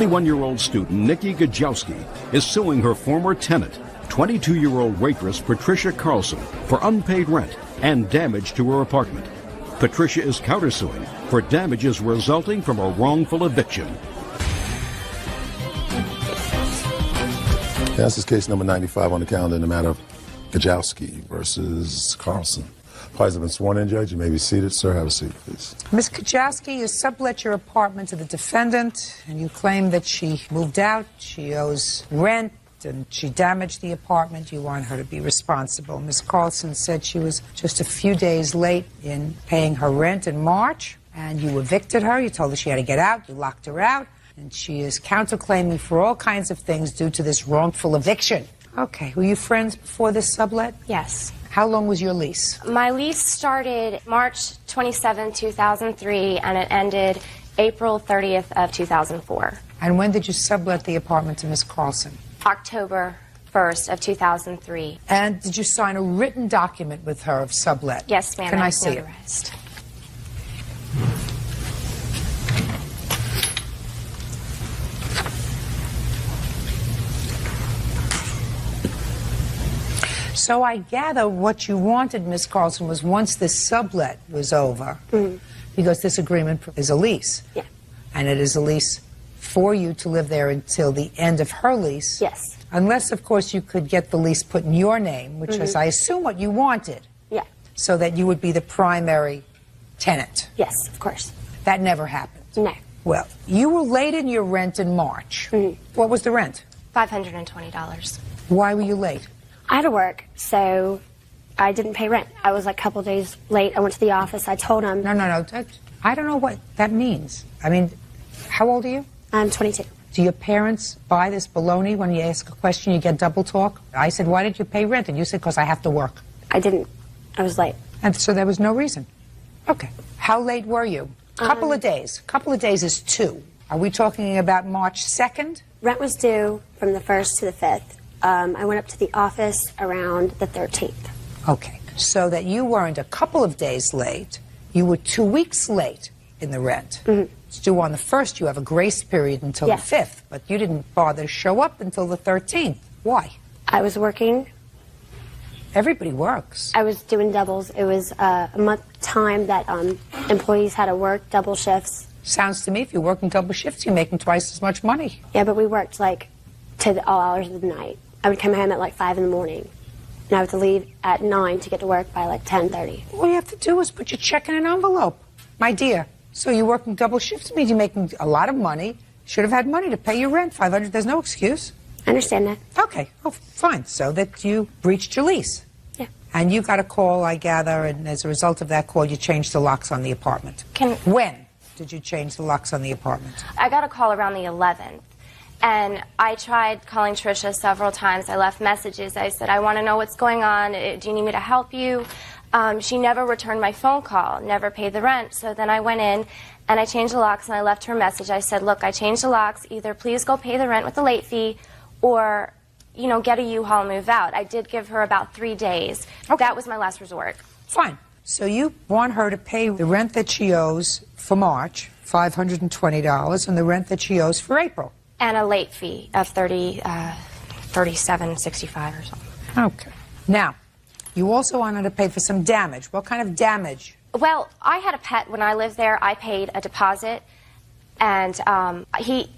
21-year-old student Nikki Gajowski is suing her former tenant, 22-year-old waitress Patricia Carlson, for unpaid rent and damage to her apartment. Patricia is countersuing for damages resulting from a wrongful eviction. This is case number 95 on the calendar in the matter of Gajowski versus Carlson. Parties have been sworn in, Judge. You may be seated. Sir, have a seat, please. Ms. Gajowski, you sublet your apartment to the defendant, and you claim that she moved out, she owes rent, and she damaged the apartment. You want her to be responsible. Ms. Carlson said she was just a few days late in paying her rent in March, and you evicted her. You told her she had to get out. You locked her out, and she is counterclaiming for all kinds of things due to this wrongful eviction. Okay. Were you friends before this sublet? Yes. How long was your lease? My lease started March 27, 2003, and it ended April 30th of 2004. And when did you sublet the apartment to Ms. Carlson? October 1st of 2003. And did you sign a written document with her of sublet? Yes, ma'am. Can I see it? So I gather what you wanted, Ms. Carlson, was once this sublet was over, because this agreement is a lease. Yeah. And it is a lease for you to live there until the end of her lease. Yes. Unless, of course, you could get the lease put in your name, which is, I assume, what you wanted. Yeah. So that you would be the primary tenant. Yes, of course. That never happened. No. Well, you were late in your rent in March. What was the rent? $520. Why were you late? I had to work, so I didn't pay rent. I was like a couple of days late. I went to the office. I told them. No. I don't know what that means. I mean, how old are you? I'm 22. Do your parents buy this baloney when you ask a question, you get double talk? I said, why did you pay rent? And you said, because I have to work. I didn't. I was late. And so there was no reason. Okay. How late were you? Couple of days. Couple of days is 2. Are we talking about March 2nd? Rent was due from the 1st to the 5th. I went up to the office around the 13th. Okay. So that you weren't a couple of days late, you were 2 weeks late in the rent. It's due on the 1st. You have a grace period until the 5th, but you didn't bother to show up until the 13th. Why? I was working. Everybody works. I was doing doubles. It was a month time that employees had to work double shifts. Sounds to me, if you're working double shifts, you're making twice as much money. Yeah, but we worked like to all hours of the night. I would come home at like 5 in the morning, and I would have to leave at 9 to get to work by like 10:30. All you have to do is put your check in an envelope, my dear. So you're working double shifts means you're making a lot of money. Should have had money to pay your rent, $500. There's no excuse. I understand that. Okay, oh, fine. So that you breached your lease. Yeah. And you got a call, I gather, and as a result of that call, you changed the locks on the apartment. When did you change the locks on the apartment? I got a call around the 11th. And I tried calling Tricia several times. I left messages. I said, I want to know what's going on. Do you need me to help you? She never returned my phone call, never paid the rent. So then I went in and I changed the locks and I left her a message. I said, look, I changed the locks. Either please go pay the rent with the late fee or, you know, get a U-Haul and move out. I did give her about 3 days. Okay. That was my last resort. Fine. So you want her to pay the rent that she owes for March, $520, and the rent that she owes for April. And a late fee of $37.65 or something. Okay. Now, you also wanted to pay for some damage. What kind of damage? Well, I had a pet when I lived there. I paid a deposit, and he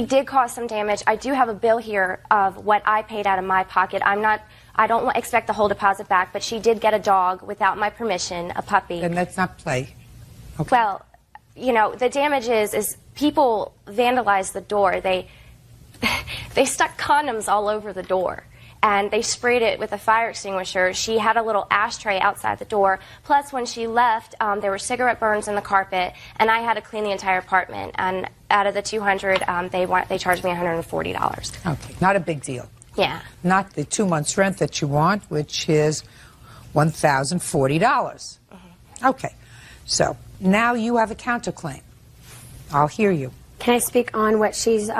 did cause some damage. I do have a bill here of what I paid out of my pocket. I don't expect the whole deposit back, but she did get a dog without my permission, a puppy. Then let's not play. Okay. Well, you know, the damage is people vandalized the door. They stuck condoms all over the door, and they sprayed it with a fire extinguisher. She had a little ashtray outside the door. Plus, when she left, there were cigarette burns in the carpet, and I had to clean the entire apartment. And out of the $200, they charged me $140. Okay, not a big deal. Yeah. Not the 2 months' rent that you want, which is $1,040. Okay, so now you have a counterclaim. I'll hear you. Can I speak on what she's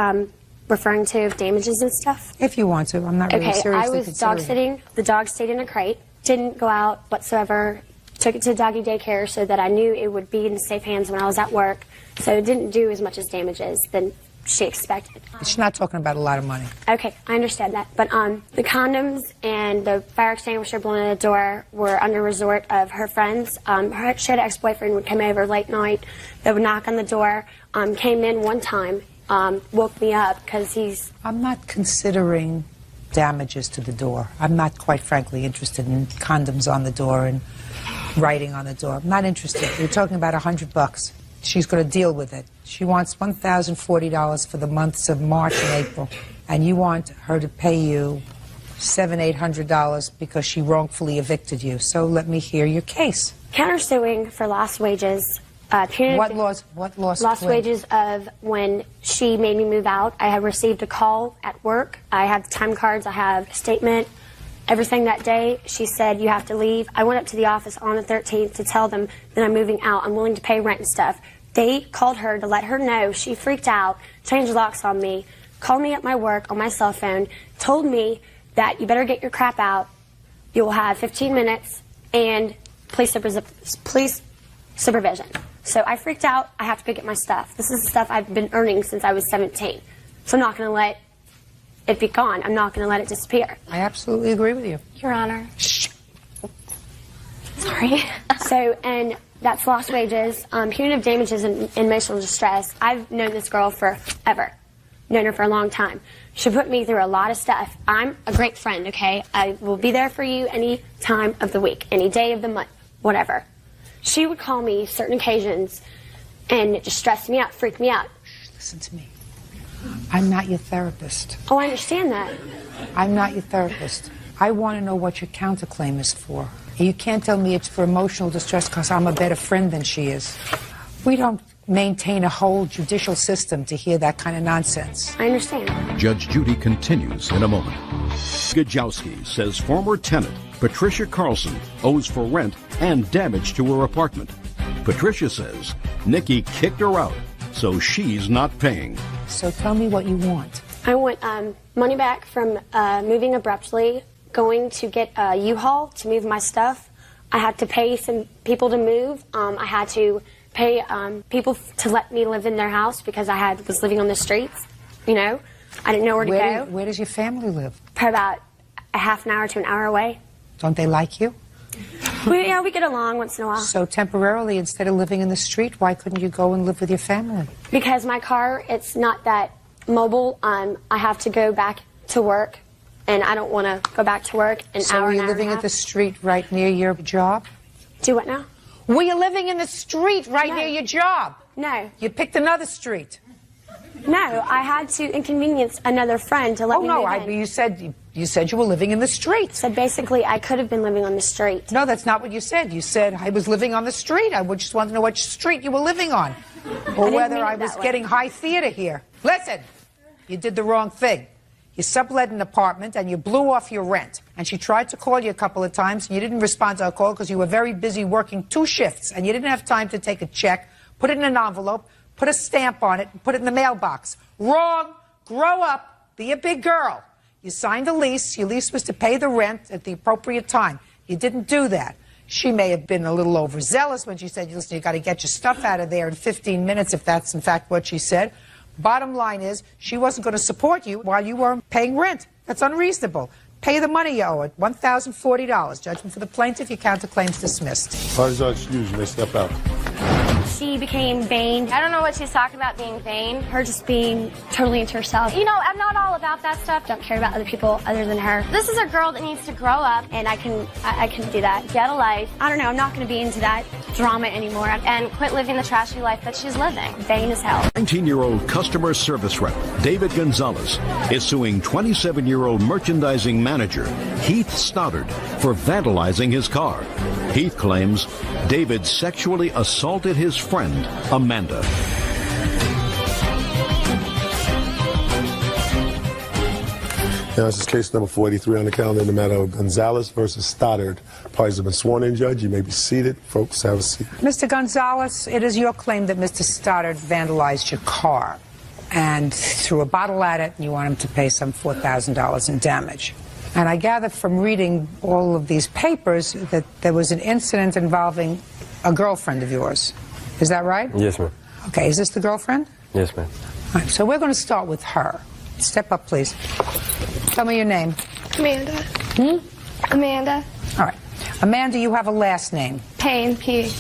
referring to of damages and stuff? If you want to. I'm not really seriously I was dog sitting. The dog stayed in a crate. Didn't go out whatsoever. Took it to doggy daycare so that I knew it would be in safe hands when I was at work. So it didn't do as much as damages. Then she expected. She's not talking about a lot of money. Okay, I understand that. But the condoms and the fire extinguisher blown in the door were under resort of her friends. She had an ex-boyfriend would come over late night. They would knock on the door. Came in one time, woke me up because he's... I'm not considering damages to the door. I'm not, quite frankly, interested in condoms on the door and writing on the door. I'm not interested. You're talking about $100. She's going to deal with it. She wants $1,040 for the months of March and April, and you want her to pay you $700, $800 because she wrongfully evicted you. So let me hear your case. Countersuing for lost wages. What lost Lost wages of when she made me move out. I had received a call at work. I have time cards. I have a statement. Everything that day, she said, you have to leave. I went up to the office on the 13th to tell them that I'm moving out. I'm willing to pay rent and stuff. They called her to let her know. She freaked out, changed locks on me, called me at my work on my cell phone, told me that you better get your crap out. You will have 15 minutes and police supervision. So I freaked out. I have to go get my stuff. This is the stuff I've been earning since I was 17. So I'm not going to let it be gone. I'm not going to let it disappear. I absolutely agree with you. Your Honor. Shh. Sorry. So, and that's lost wages, punitive damages, and emotional distress. I've known this girl forever. Known her for a long time. She put me through a lot of stuff. I'm a great friend, okay? I will be there for you any time of the week, any day of the month, whatever. She would call me certain occasions, and it just stressed me out, freaked me out. Listen to me. I'm not your therapist. Oh, I understand that. I'm not your therapist. I want to know what your counterclaim is for. You can't tell me it's for emotional distress because I'm a better friend than she is. We don't maintain a whole judicial system to hear that kind of nonsense. I understand. Judge Judy continues in a moment. Gajowski says former tenant Patricia Carlson owes for rent and damage to her apartment. Patricia says Nikki kicked her out, so she's not paying. So tell me what you want. I want money back from moving abruptly, going to get a U-Haul to move my stuff. I had to pay some people to move. I had to pay people to let me live in their house because I was living on the streets. You know, I didn't know where to go. Where does your family live? Probably about a half an hour to an hour away. Don't they like you? We get along once in a while. So temporarily, instead of living in the street, why couldn't you go and live with your family? Because my car, it's not that mobile. I have to go back to work, and I don't want to go back to work an So hour were and you a half. living at the street right near your job? Do what now? Were you living in the street right No. near your job? No. You picked another street. No, I had to inconvenience another friend to let me move in. You said you were living in the street. So basically, I could have been living on the street. No, that's not what you said. You said I was living on the street. I would just want to know which street you were living on, or whether mean it I was that way. getting high theater here. Listen, you did the wrong thing. You sublet an apartment and you blew off your rent. And she tried to call you a couple of times, and you didn't respond to her call because you were very busy working 2 shifts, and you didn't have time to take a check, put it in an envelope, put a stamp on it, and put it in the mailbox. Wrong. Grow up. Be a big girl. You signed a lease. Your lease was to pay the rent at the appropriate time. You didn't do that. She may have been a little overzealous when she said, listen, you got to get your stuff out of there in 15 minutes, if that's in fact what she said. Bottom line is, she wasn't going to support you while you weren't paying rent. That's unreasonable. Pay the money you owe it, $1,040. Judgment for the plaintiff, your counterclaim's dismissed. Parties are excused. You may step out. She became vain. I don't know what she's talking about being vain. Her just being totally into herself. You know, I'm not all about that stuff. Don't care about other people other than her. This is a girl that needs to grow up And I can do that. get a life I don't know, I'm not going to be into that drama anymore. I'm and quit living the trashy life that she's living. vain as hell. 19-year-old customer service rep David Gonzalez is suing 27-year-old merchandising manager Heath Stoddard for vandalizing his car. Heath claims David sexually assaulted his friend, Amanda. Now, this is case number 483 on the calendar in the matter of Gonzalez versus Stoddard. Parties have been sworn in, Judge. You may be seated. Folks, have a seat. Mr. Gonzalez, it is your claim that Mr. Stoddard vandalized your car and threw a bottle at it, and you want him to pay some $4,000 in damage. And I gather from reading all of these papers that there was an incident involving a girlfriend of yours. Is that right? Yes, ma'am. Okay, is this the girlfriend? Yes, ma'am. All right, so we're going to start with her. Step up, please. Tell me your name. Amanda. Amanda. All right. Amanda, you have a last name. Payne, P.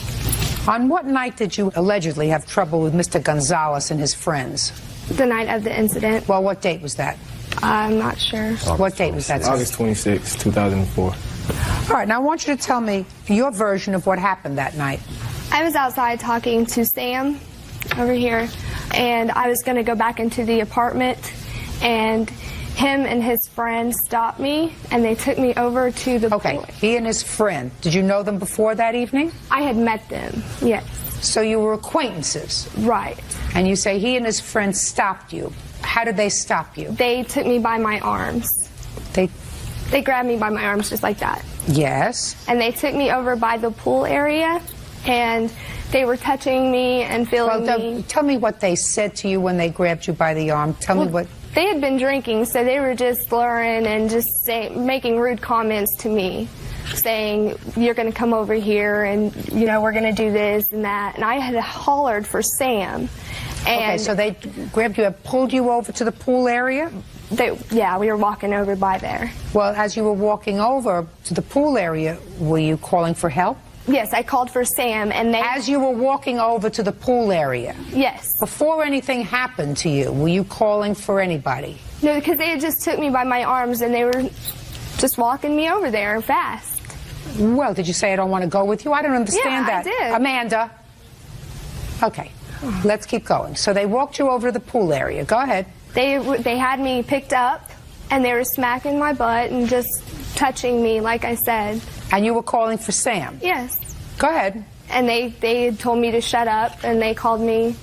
On what night did you allegedly have trouble with Mr. Gonzalez and his friends? The night of the incident. Well, what date was that? I'm not sure. What date was that? August 26, 2004. All right, now I want you to tell me your version of what happened that night. I was outside talking to Sam over here, and I was going to go back into the apartment, and him and his friend stopped me, and they took me over to the pool. He and his friend. Did you know them before that evening? I had met them, yes. So you were acquaintances? Right. And you say he and his friend stopped you. How did they stop you? They took me by my arms. They grabbed me by my arms just like that. Yes. And they took me over by the pool area, and they were touching me and feeling me. Tell me what they said to you when they grabbed you by the arm. Tell me what... They had been drinking, so they were just slurring and just making rude comments to me, saying, you're going to come over here and, you know, we're going to do this and that. And I had hollered for Sam. And so they grabbed you and pulled you over to the pool area? Yeah, we were walking over by there. Well, as you were walking over to the pool area, were you calling for help? Yes, I called for Sam, and they... As you were walking over to the pool area? Yes. Before anything happened to you, were you calling for anybody? No, because they had just took me by my arms, and they were just walking me over there fast. Well, did you say I don't want to go with you? I don't understand that. Yeah, I did. Amanda. Okay, let's keep going. So they walked you over to the pool area. Go ahead. They had me picked up, and they were smacking my butt and just touching me, like I said. And you were calling for Sam? Yes. Go ahead. And they had told me to shut up, and they called me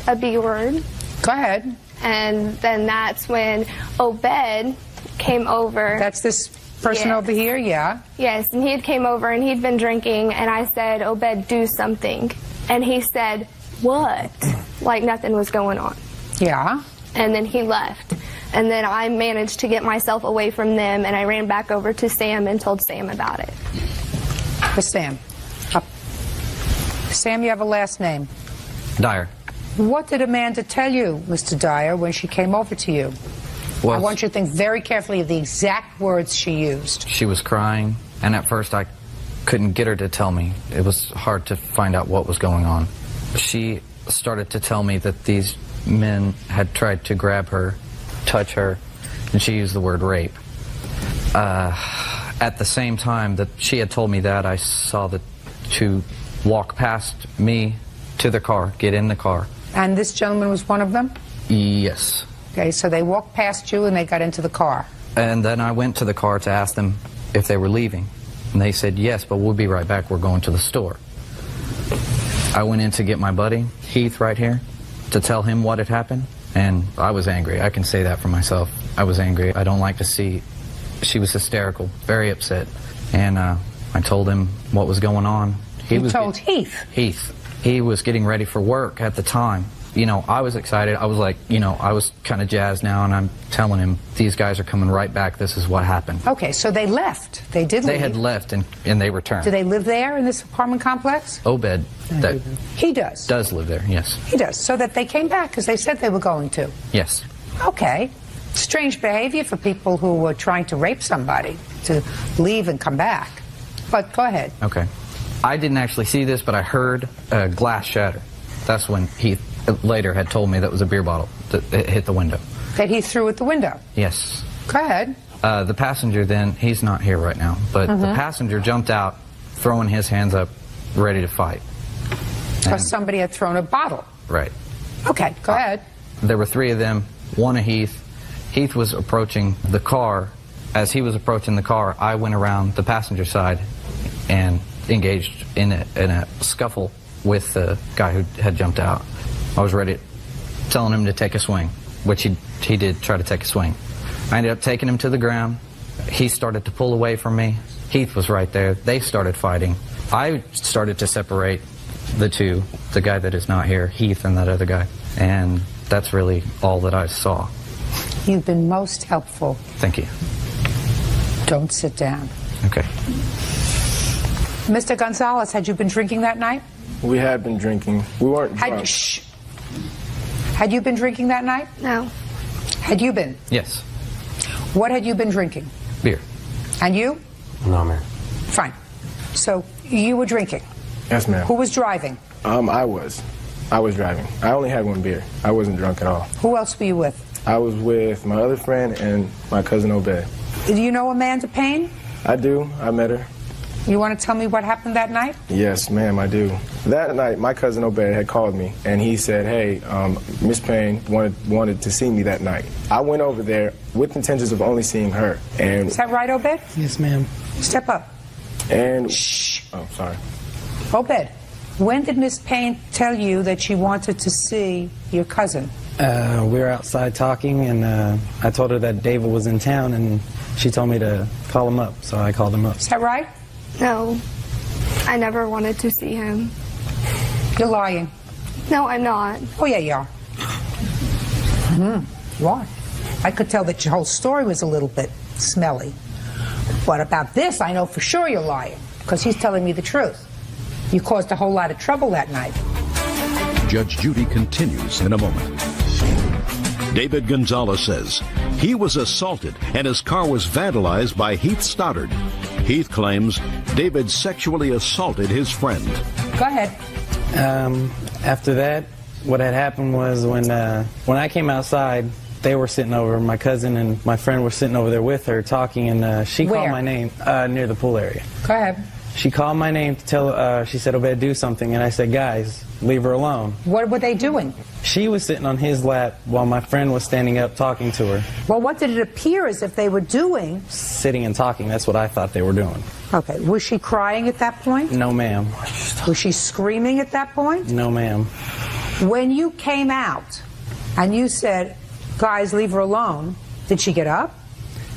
a B word. Go ahead. And then that's when Obed came over. That's this person over here, yeah? Yes, and he had came over, and he'd been drinking, and I said, Obed, do something. And he said, what? Like nothing was going on. Yeah. And then he left. And then I managed to get myself away from them, and I ran back over to Sam and told Sam about it. Sam. Up. Sam, you have a last name. Dyer. What did Amanda tell you, Mr. Dyer, when she came over to you? Well, I want you to think very carefully of the exact words she used. She was crying, and at first I couldn't get her to tell me. It was hard to find out what was going on. She started to tell me that these men had tried to grab her, touch her, and she used the word rape. At the same time that she had told me that, I saw the two walk past me to the car, get in the car. And this gentleman was one of them? Yes. Okay, so they walked past you and they got into the car. And then I went to the car to ask them if they were leaving. And they said, yes, but we'll be right back. We're going to the store. I went in to get my buddy, Heath, right here, to tell him what had happened. And I was angry. I can say that for myself. I was angry. I don't like to see... She was hysterical, very upset. And I told him what was going on. You told Heath? Heath. He was getting ready for work at the time. You know, I was excited. I was like, you know, I was kind of jazzed now, and I'm telling him, these guys are coming right back. This is what happened. Okay, so they left. They did leave. They had left, and they returned. Do they live there in this apartment complex? Obed. He does? Does live there, yes. He does. So that they came back because they said they were going to? Yes. Okay. Strange behavior for people who were trying to rape somebody, to leave and come back. But go ahead. Okay. I didn't actually see this, but I heard a glass shatter. That's when he later had told me that was a beer bottle that hit the window. That he threw at the window? Yes. Go ahead. The passenger then, he's not here right now, but the passenger jumped out, throwing his hands up, ready to fight. Because somebody had thrown a bottle? Right. Okay, go ahead. There were three of them, one of Heath. Heath was approaching the car. As he was approaching the car, I went around the passenger side and engaged in a scuffle with the guy who had jumped out. I was ready, telling him to take a swing, which he did try to take a swing. I ended up taking him to the ground. He started to pull away from me. Heath was right there. They started fighting. I started to separate the two, the guy that is not here, Heath, and that other guy. And that's really all that I saw. You've been most helpful. Thank you. Don't sit down. Okay. Mr. Gonzalez, had you been drinking that night? We had been drinking. We weren't drunk. Had you been drinking that night? No. Had you been? Yes. What had you been drinking? Beer. And you? No, ma'am. Fine. So you were drinking. Yes, ma'am. Who was driving? I was driving. I only had one beer. I wasn't drunk at all. Who else were you with? I was with my other friend and my cousin Obed. Do you know Amanda Payne? I do. I met her. You want to tell me what happened that night? Yes, ma'am, I do. That night, my cousin Obed had called me, and he said, hey, Miss Payne wanted to see me that night. I went over there with intentions of only seeing her. And Is that right, Obed? Yes, ma'am. Step up. And Shh. oh, sorry. Obed, when did Miss Payne tell you that she wanted to see your cousin? We were outside talking, and I told her that David was in town, and she told me to call him up, so I called him up. Is that right? No. I never wanted to see him. You're lying. No, I'm not. Oh, yeah, you are. You are. I could tell that your whole story was a little bit smelly. But about this, I know for sure you're lying, because he's telling me the truth. You caused a whole lot of trouble that night. Judge Judy continues in a moment. David Gonzalez says he was assaulted and his car was vandalized by Heath Stoddard. Heath claims David sexually assaulted his friend. Go ahead. After that, what had happened was when I came outside, they were sitting over, my cousin and my friend were sitting over there with her talking, and she Where? called my name near the pool area. Go ahead. She called my name to tell, she said, Obed, do something, and I said, guys, leave her alone. What were they doing? She was sitting on his lap while my friend was standing up talking to her. Well, what did it appear as if they were doing? Sitting and talking, that's what I thought they were doing. Okay, was she crying at that point? No, ma'am. Was she screaming at that point? No, ma'am. When you came out and you said, guys, leave her alone, did she get up?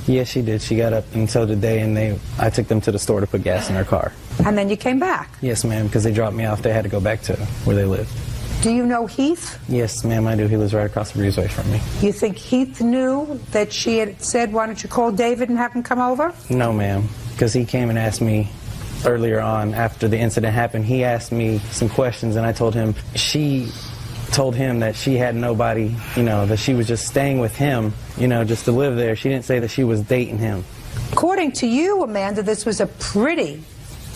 Yes, she did. She got up, and so did they, and I took them to the store to put gas in their car. And then you came back? Yes, ma'am, because they dropped me off. They had to go back to where they lived. Do you know Heath? Yes, ma'am, I do. He lives right across the breezeway from me. You think Heath knew that she had said, why don't you call David and have him come over? No, ma'am, because he came and asked me earlier on after the incident happened. He asked me some questions, and I told him she told him that she had nobody, that she was just staying with him, just to live there. She didn't say that she was dating him. According to you, Amanda, this was a pretty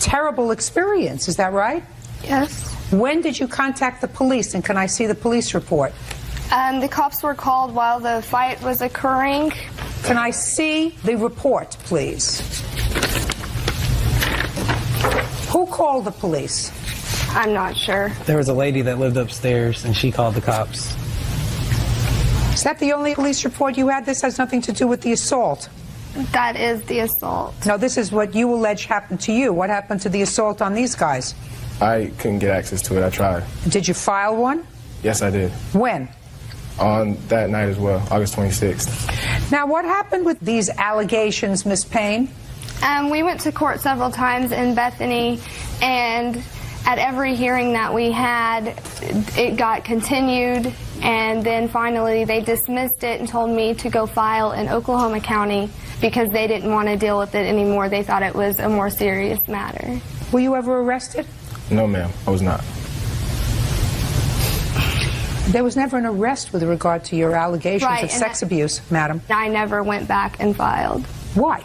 terrible experience. Is that right? Yes. When did you contact the police, and can I see the police report? The cops were called while the fight was occurring. Can I see the report, please? Who called the police? I'm not sure. There was a lady that lived upstairs, and she called the cops. Is that the only police report you had? This has nothing to do with the assault. That is the assault. No, this is what you allege happened to you. What happened to the assault on these guys? I couldn't get access to it. I tried. Did you file one? Yes, I did. When? On that night as well, August 26th. Now, what happened with these allegations, Miss Payne? We went to court several times in Bethany, and at every hearing that we had, it got continued, and then finally they dismissed it and told me to go file in Oklahoma County because they didn't want to deal with it anymore. They thought it was a more serious matter. Were you ever arrested? No, ma'am, I was not. There was never an arrest with regard to your allegations of sex abuse, madam. I never went back and filed. Why?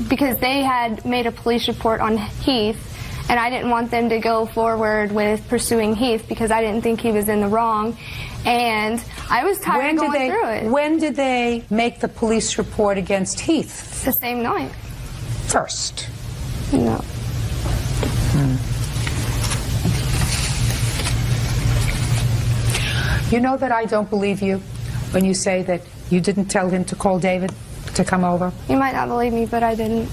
Because they had made a police report on Heath, and I didn't want them to go forward with pursuing Heath because I didn't think he was in the wrong, and I was tired of going through it. When did they make the police report against Heath? The same night. First? No. You know that I don't believe you when you say that you didn't tell him to call David to come over? You might not believe me, but I didn't.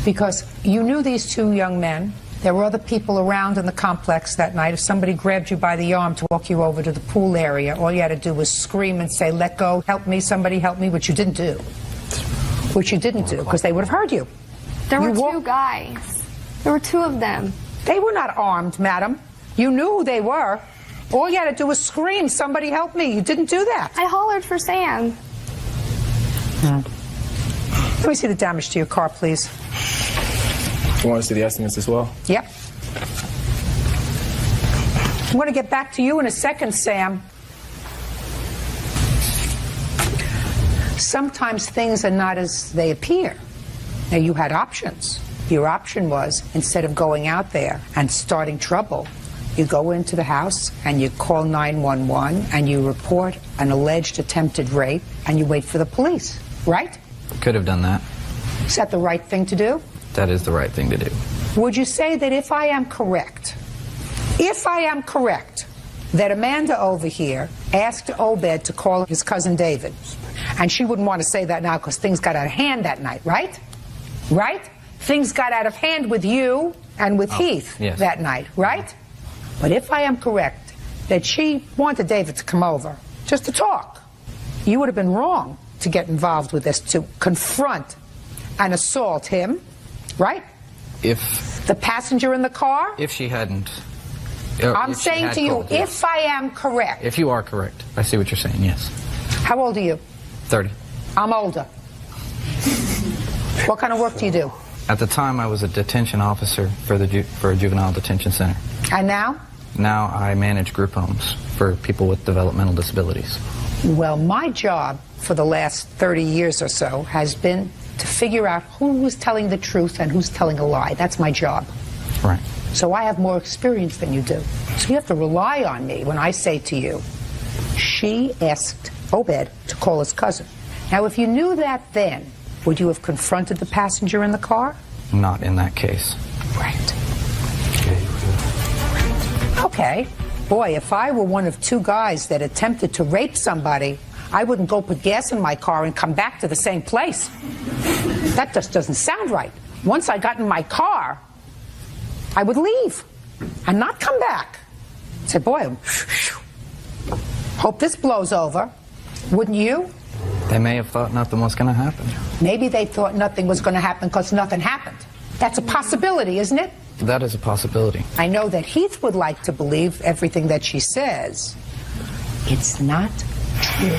Because you knew these two young men. There were other people around in the complex that night. If somebody grabbed you by the arm to walk you over to the pool area, all you had to do was scream and say, let go, help me, somebody help me, which you didn't do. Which you didn't do, because they would have heard you. There were two guys. There were two of them. They were not armed, madam. You knew who they were. All you had to do was scream, somebody help me. You didn't do that. I hollered for Sam. Let me see the damage to your car, please. You want to see the estimates as well? Yep. I'm going to get back to you in a second, Sam. Sometimes things are not as they appear. Now, you had options. Your option was, instead of going out there and starting trouble, you go into the house and you call 911 and you report an alleged attempted rape and you wait for the police, right? Could have done that. Is that the right thing to do? That is the right thing to do. Would you say that if I am correct, that Amanda over here asked Obed to call his cousin David, and she wouldn't want to say that now because things got out of hand that night, right? Right? Things got out of hand with you and with Heath that night, right? But if I am correct that she wanted David to come over just to talk, you would have been wrong to get involved with this, to confront and assault him, right? If the passenger in the car? If she hadn't. I'm saying to you, if I am correct. If you are correct. I see what you're saying, yes. How old are you? 30. I'm older. What kind of work do you do? At the time, I was a detention officer for a juvenile detention center. And now? Now I manage group homes for people with developmental disabilities. Well, my job for the last 30 years or so has been to figure out who was telling the truth and who's telling a lie. That's my job. Right. So I have more experience than you do. So you have to rely on me when I say to you, she asked Obed to call his cousin. Now, if you knew that then, would you have confronted the passenger in the car? Not in that case. Right. Okay. Boy, if I were one of two guys that attempted to rape somebody, I wouldn't go put gas in my car and come back to the same place. That just doesn't sound right. Once I got in my car, I would leave and not come back. Say, boy, hope this blows over. Wouldn't you? They may have thought nothing was going to happen. Maybe they thought nothing was going to happen because nothing happened. That's a possibility, isn't it? That is a possibility. I know that Heath would like to believe everything that she says. It's not true.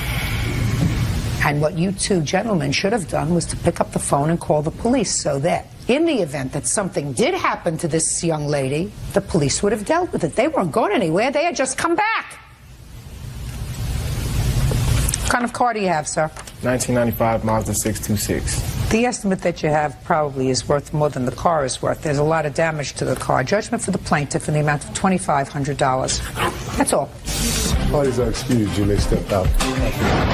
And what you two gentlemen should have done was to pick up the phone and call the police so that in the event that something did happen to this young lady, the police would have dealt with it. They weren't going anywhere. They had just come back. What kind of car do you have, sir? 1995 Mazda 626. The estimate that you have probably is worth more than the car is worth. There's a lot of damage to the car. Judgment for the plaintiff in the amount of $2,500. That's all. Parties are excused. You may step out.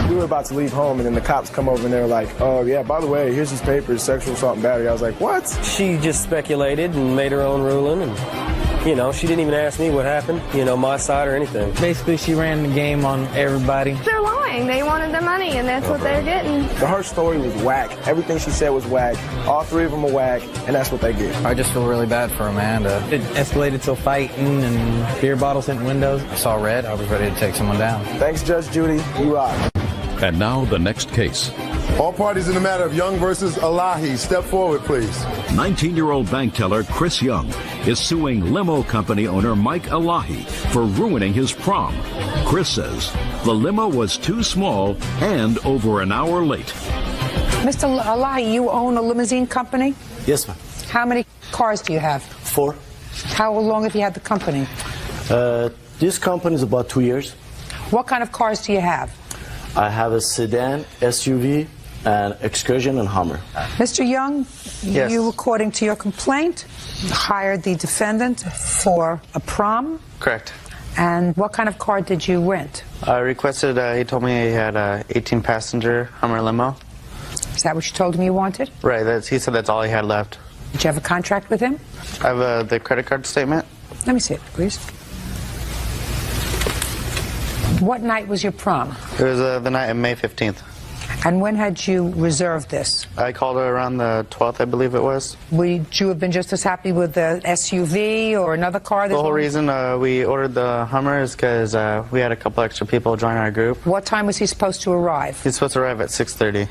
We were about to leave home, and then the cops come over, and they're like, oh, yeah, by the way, here's his papers, sexual assault and battery. I was like, what? She just speculated and made her own ruling, and, you know, she didn't even ask me what happened, you know, my side or anything. Basically, she ran the game on everybody. They're lying. They wanted their money, and that's what they're getting. Her story was whack. Everything she said was whack. All three of them were whack, and that's what they get. I just feel really bad for Amanda. It escalated to fighting and beer bottles hitting windows. I saw red. I was ready to take someone down. Thanks, Judge Judy. You rock. And now the next case. All parties in the matter of Young versus Elahi. Step forward, please. 19-year-old bank teller Chris Young is suing limo company owner Mike Elahi for ruining his prom. Chris says the limo was too small and over an hour late. Mr. Elahi, you own a limousine company? Yes, ma'am. How many cars do you have? 4. How long have you had the company? This company is about 2 years. What kind of cars do you have? I have a sedan, SUV, and Excursion and Hummer. Mr. Young, yes. You, according to your complaint, hired the defendant for a prom? Correct. And what kind of car did you rent? I requested, he told me he had a 18-passenger Hummer limo. Is that what you told him you wanted? Right, he said that's all he had left. Did you have a contract with him? I have the credit card statement. Let me see it, please. What night was your prom? It was the night of May 15th. And when had you reserved this? I called her around the 12th, I believe it was. Would you have been just as happy with the SUV or another car? The whole reason we ordered the Hummer is because we had a couple extra people join our group. What time was he supposed to arrive? He's supposed to arrive at 6:30.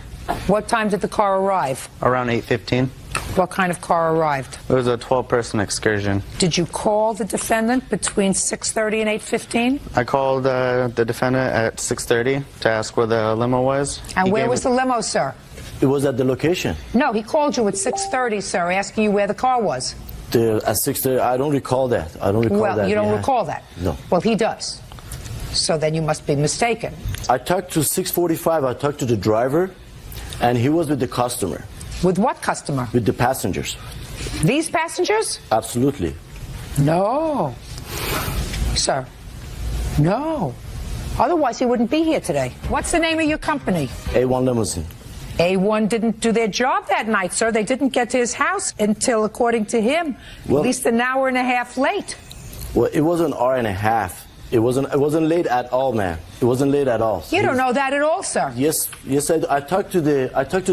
What time did the car arrive? Around 8:15. What kind of car arrived? It was a 12-person excursion. Did you call the defendant between 6:30 and 8:15? I called the defendant at 6:30 to ask where the limo was. And where was the limo, sir? It was at the location. No, he called you at 6:30, sir, asking you where the car was. At 6:30, I don't recall that. I don't recall that. Well, you don't recall that? No. Well, he does. So then you must be mistaken. I talked to 6:45. I talked to the driver. And he was with the customer. With what customer? With the passengers. These passengers? Absolutely. No. Sir. No. Otherwise, he wouldn't be here today. What's the name of your company? A1 Limousine. A1 didn't do their job that night, sir. They didn't get to his house until, according to him, at least an hour and a half late. Well, it was an hour and a half. It wasn't late at all, man. It wasn't late at all. You don't know that at all, sir. Yes, I talked to the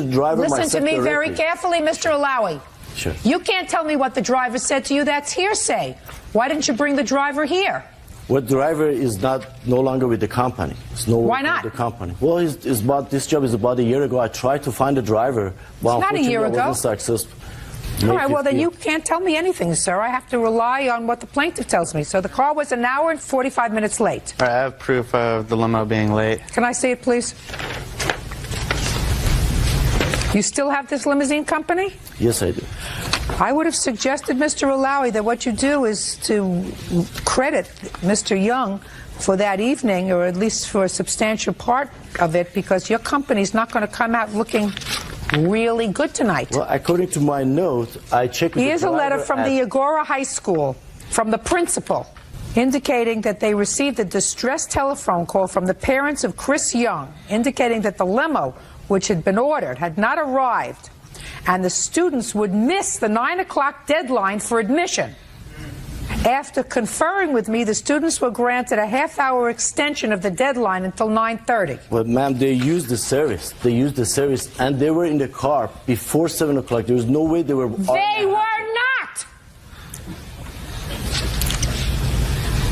driver myself. Listen to me very carefully, Mr. Alawi. Sure. You can't tell me what the driver said to you. That's hearsay. Why didn't you bring the driver here? Well, driver is no longer with the company. Why not? With the company. Well, this job is about a year ago. I tried to find a driver. Well, it's not a year ago. I wasn't successful. All right, well, then you can't tell me anything, sir. I have to rely on what the plaintiff tells me. So the car was an hour and 45 minutes late. All right, I have proof of the limo being late. Can I see it, please? You still have this limousine company? Yes, I do. I would have suggested, Mr. Alawi, that what you do is to credit Mr. Young for that evening, or at least for a substantial part of it, because your company's not going to come out looking really good tonight. Well, according to my note, I checked with Here's a letter from the Agora High School, from the principal, indicating that they received a distress telephone call from the parents of Chris Young, indicating that the limo, which had been ordered, had not arrived, and the students would miss the 9 o'clock deadline for admission. After conferring with me, the students were granted a half-hour extension of the deadline until 9:30. Well, ma'am, they used the service. They used the service, and they were in the car before 7 o'clock. There was no way they were... They were not!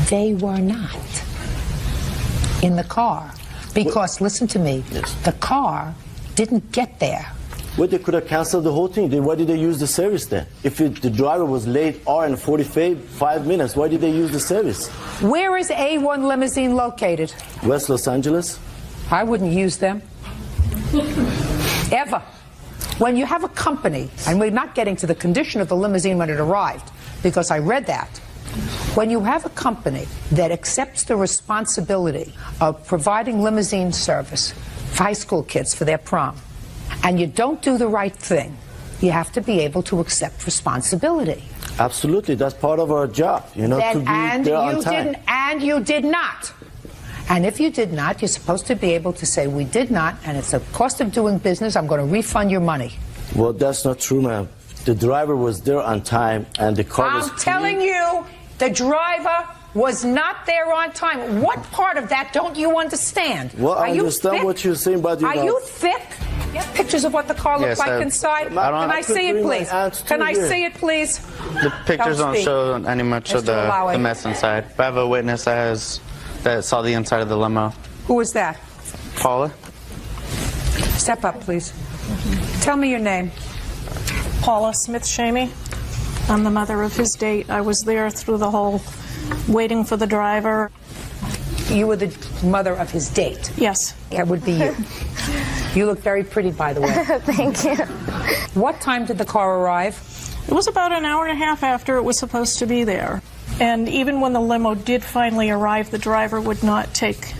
They were not in the car. Because, listen to me, yes, the car didn't get there. Well, they could have canceled the whole thing. Why did they use the service then? If the driver was late hour and 45 minutes, why did they use the service? Where is A1 Limousine located? West Los Angeles. I wouldn't use them. Ever. When you have a company, and we're not getting to the condition of the limousine when it arrived, because I read that. When you have a company that accepts the responsibility of providing limousine service for high school kids for their prom, and you don't do the right thing, you have to be able to accept responsibility. Absolutely, that's part of our job, you know, to be there on time. And you did not. And if you did not, you're supposed to be able to say, we did not, and it's a cost of doing business, I'm going to refund your money. Well, that's not true, ma'am. The driver was there on time, and the car was clean. I'm telling you, the driver was not there on time. What part of that don't you understand? Well, I understand what you're saying, but you know... Are you thick? You have pictures of what the car looks like inside? Can I see it, please? Can I see it, please? The pictures don't show any much of the mess inside. But I have a witness that saw the inside of the limo. Who is that? Paula. Step up, please. Tell me your name. Paula Smith-Shamey. I'm the mother of his date. I was there through the whole waiting for the driver. You were the mother of his date? Yes. That would be you. You look very pretty, by the way. Thank you. What time did the car arrive? It was about an hour and a half after it was supposed to be there. And even when the limo did finally arrive, the driver would not take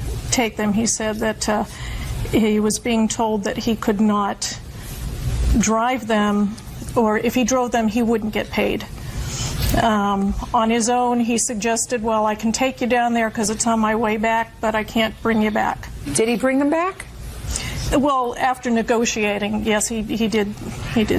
them. He said that he was being told that he could not drive them, or if he drove them, he wouldn't get paid. On his own, he suggested, well, I can take you down there because it's on my way back, but I can't bring you back. Did he bring them back? Well, after negotiating, yes, he did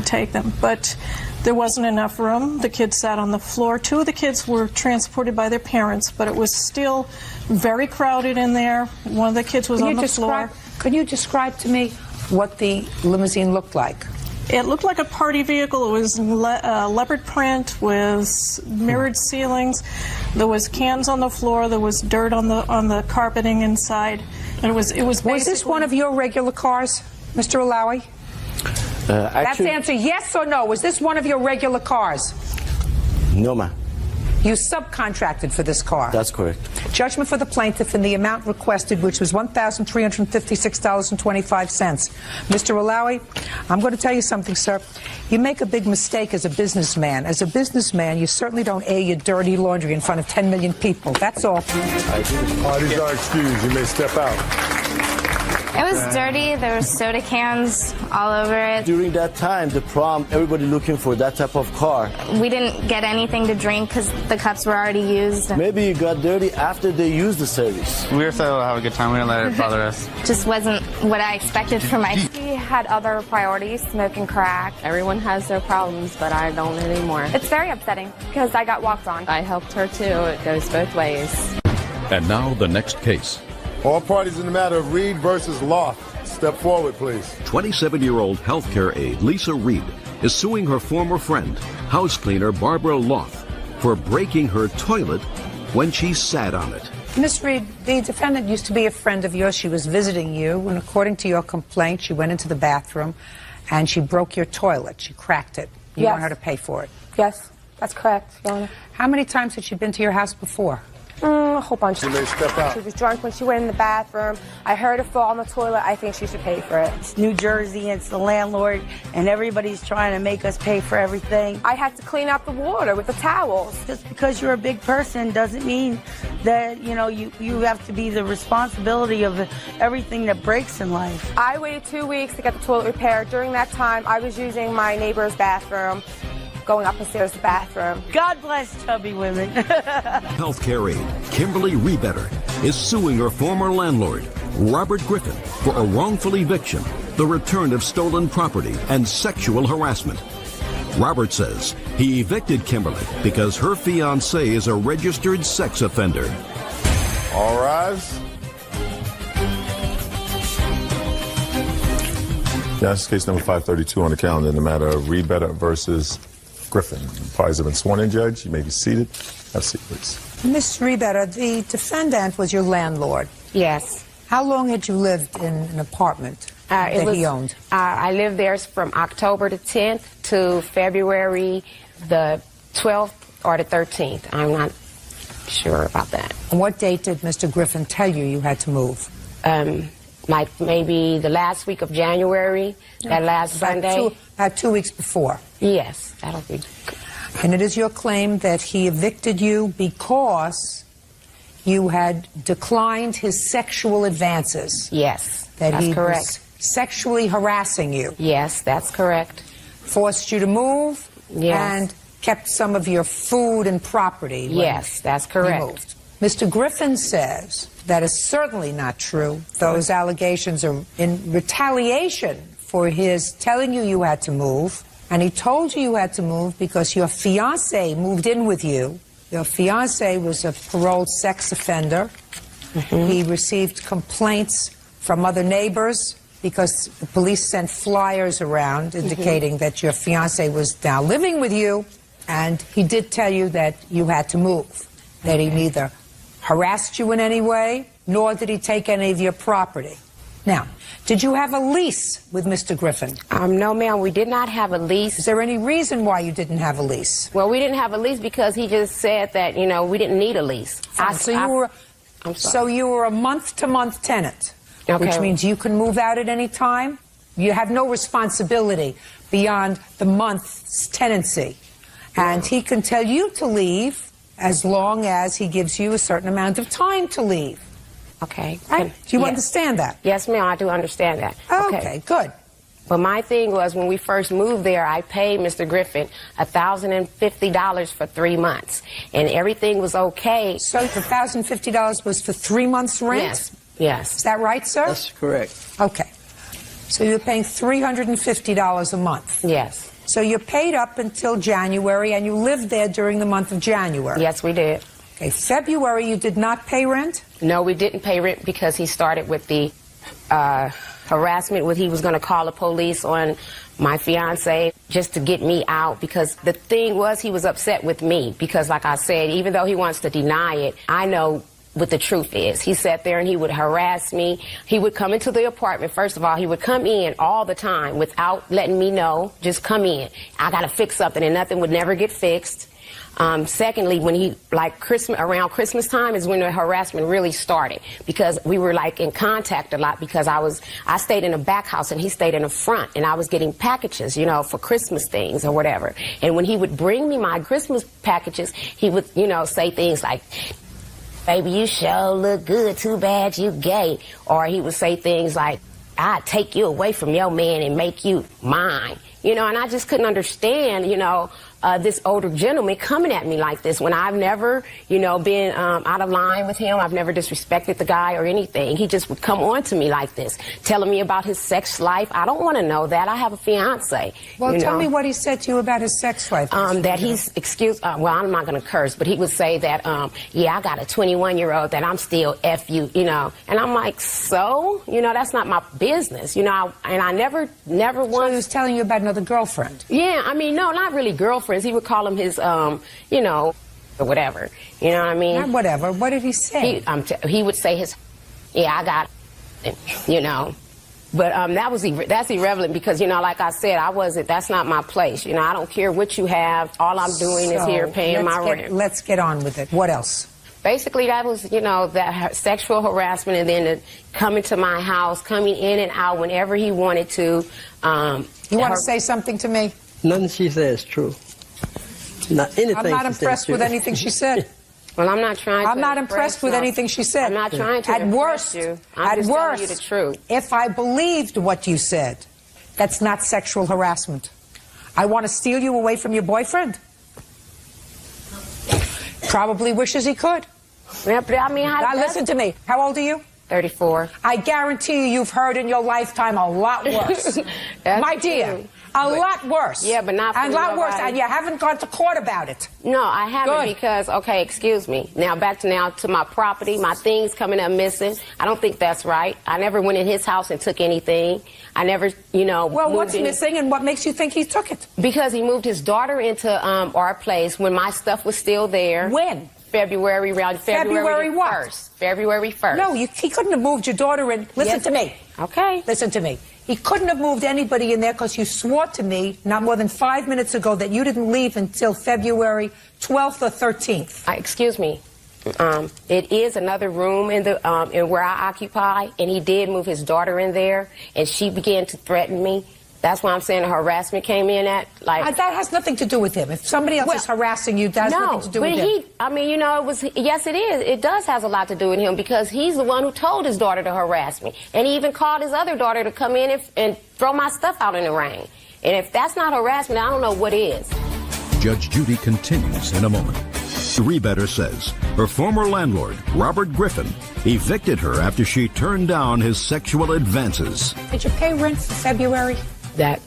take them, but there wasn't enough room. The kids sat on the floor. 2 of the kids were transported by their parents, but it was still very crowded in there. One of the kids was on the floor. Could you describe to me what the limousine looked like? It looked like a party vehicle. It was leopard print with mirrored ceilings. There was cans on the floor. There was dirt on the carpeting inside. And it was Was this one of your regular cars, Mr. Alawi? That's the answer, yes or no. Was this one of your regular cars? No, ma'am. You subcontracted for this car? That's correct. Judgment for the plaintiff in the amount requested, which was $1,356.25. Mr. Alawi, I'm going to tell you something, sir. You make a big mistake as a businessman. As a businessman, you certainly don't air your dirty laundry in front of 10 million people. That's all. Parties are excused. You may step out. It was dirty. There were soda cans all over it. During that time, the prom, everybody looking for that type of car. We didn't get anything to drink because the cups were already used. Maybe you got dirty after they used the service. We were so have a good time. We didn't let it bother us. Just wasn't what I expected for my... He had other priorities, smoking crack. Everyone has their problems, but I don't anymore. It's very upsetting because I got walked on. I helped her too. It goes both ways. And now the next case. All parties in the matter of Reed versus Loft. Step forward, please. 27-year-old healthcare aide Lisa Reed is suing her former friend, house cleaner Barbara Loth, for breaking her toilet when she sat on it. Miss Reed, the defendant used to be a friend of yours. She was visiting you, and according to your complaint, she went into the bathroom and she broke your toilet. She cracked it. You want her to pay for it. Yes, that's correct, Your Honor. How many times had she been to your house before? A whole bunch. You may step out. She was drunk when she went in the bathroom. I heard her fall on the toilet. I think she should pay for it. It's New Jersey, it's the landlord, and everybody's trying to make us pay for everything. I had to clean out the water with the towels. Just because you're a big person doesn't mean that, you know, you have to be the responsibility of everything that breaks in life. I waited 2 weeks to get the toilet repaired. During that time, I was using my neighbor's bathroom, going up and stairs to the bathroom. God bless chubby women. Healthcare aide Kimberly Rebetter is suing her former landlord, Robert Griffin, for a wrongful eviction, the return of stolen property, and sexual harassment. Robert says he evicted Kimberly because her fiancé is a registered sex offender. All rise. Yeah, this is case number 532 on the calendar in the matter of Rebetter versus Griffin. Parties have been sworn in, Judge. You may be seated. Have a seat, please. Miss Rebetter, the defendant was your landlord. Yes. How long had you lived in an apartment that he owned? I lived there from October the 10th to February the 12th or the 13th. I'm not sure about that. And what date did Mr. Griffin tell you you had to move? Like maybe the last week of January, that last Sunday. About 2 weeks before. Yes, that'll be good. And it is your claim that he evicted you because you had declined his sexual advances. Yes, that that's he correct. Was sexually harassing you. Yes, that's correct. Forced you to move. Yes. And kept some of your food and property. Yes, that's correct. You moved. Mr. Griffin says that is certainly not true. Those allegations are in retaliation for his telling you you had to move. And he told you you had to move because your fiancé moved in with you. Your fiancé was a paroled sex offender. Mm-hmm. He received complaints from other neighbors because the police sent flyers around indicating that your fiancé was now living with you. And he did tell you that you had to move, that he neither harassed you in any way, nor did he take any of your property. Now, did you have a lease with Mr. Griffin? No, ma'am, we did not have a lease. Is there any reason why you didn't have a lease? Well, we didn't have a lease because he just said that, you know, we didn't need a lease. So you were a month-to-month tenant, okay, which means you can move out at any time? You have no responsibility beyond the month's tenancy. And he can tell you to leave as long as he gives you a certain amount of time to leave. Okay. Right? Do you understand that? Yes, ma'am, I do understand that. Okay, good. But my thing was, when we first moved there, I paid Mr. Griffin $1,050 for 3 months. And everything was okay. So the $1,050 was for 3 months' rent? Yes. Yes. Is that right, sir? That's correct. Okay. So you're paying $350 a month? Yes. So you're paid up until January, and you lived there during the month of January? Yes, we did. Okay, February you did not pay rent? No, we didn't pay rent because he started with the harassment where he was going to call the police on my fiance just to get me out, because the thing was he was upset with me because, like I said, even though he wants to deny it, I know what the truth is. He sat there and he would harass me. He would come into the apartment. First of all, he would come in all the time without letting me know. Just come in. I got to fix something, and nothing would never get fixed. Secondly, when he, like around Christmas time is when the harassment really started, because we were like in contact a lot, because I stayed in the back house and he stayed in the front, and I was getting packages, you know, for Christmas things or whatever. And when he would bring me my Christmas packages, he would, you know, say things like, "Baby, you sure look good, too bad you gay." Or he would say things like, I'd take you away from your man and make you mine. You know, and I just couldn't understand, you know, this older gentleman coming at me like this when I've never, you know, been out of line with him. I've never disrespected the guy or anything. He just would come on to me like this, telling me about his sex life. I don't want to know that. I have a fiance. Well, tell me what he said to you about his sex life. That he's, well, I'm not going to curse, but he would say that, yeah, I got a 21-year-old that I'm still F you, you know. And I'm like, so? You know, that's not my business, you know. And I never once... So he was telling you about another girlfriend? Yeah, I mean, no, not really girlfriends. He would call them his, you know, or whatever. You know what I mean? Not whatever. What did he say? He would say his, yeah, I got it, you know. But that's irrelevant because, you know, like I said, that's not my place. You know, I don't care what you have. All I'm doing is here paying my rent. Let's get on with it. What else? Basically, that was, you know, that sexual harassment, and then the coming to my house, coming in and out whenever he wanted to. You want to say something to me? Nothing she says is true. Not anything. I'm not impressed with anything she said. Well, I'm not trying to. I'm not impressed with anything she said. I'm not trying to impress you. I'm just telling you the truth. If I believed what you said, that's not sexual harassment. I want to steal you away from your boyfriend. Probably wishes he could. Yeah, but I mean, now listen to me. How old are you? 34. I guarantee you've heard in your lifetime a lot worse. My dear. A lot worse. Yeah, but not for a lot worse, and you haven't gone to court about it. No, I haven't because, okay, excuse me. Now, back to my property, my things coming up missing. I don't think that's right. I never went in his house and took anything. I never, you know. Well, what's missing and what makes you think he took it? Because he moved his daughter into our place when my stuff was still there. When? February 1st. February 1st. No, he couldn't have moved your daughter in. Listen to me. Okay. Listen to me. He couldn't have moved anybody in there because you swore to me not more than 5 minutes ago that you didn't leave until February 12th or 13th. Excuse me. It is another room in where I occupy, and he did move his daughter in there, and she began to threaten me. That's why I'm saying the harassment came in at, like... that has nothing to do with him. If somebody else is harassing you, that has nothing to do with him. I mean, you know, yes, it is. It does have a lot to do with him because he's the one who told his daughter to harass me. And he even called his other daughter to come in and throw my stuff out in the rain. And if that's not harassment, I don't know what is. Judge Judy continues in a moment. Rebetter says her former landlord, Robert Griffin, evicted her after she turned down his sexual advances. Did you pay rent for February?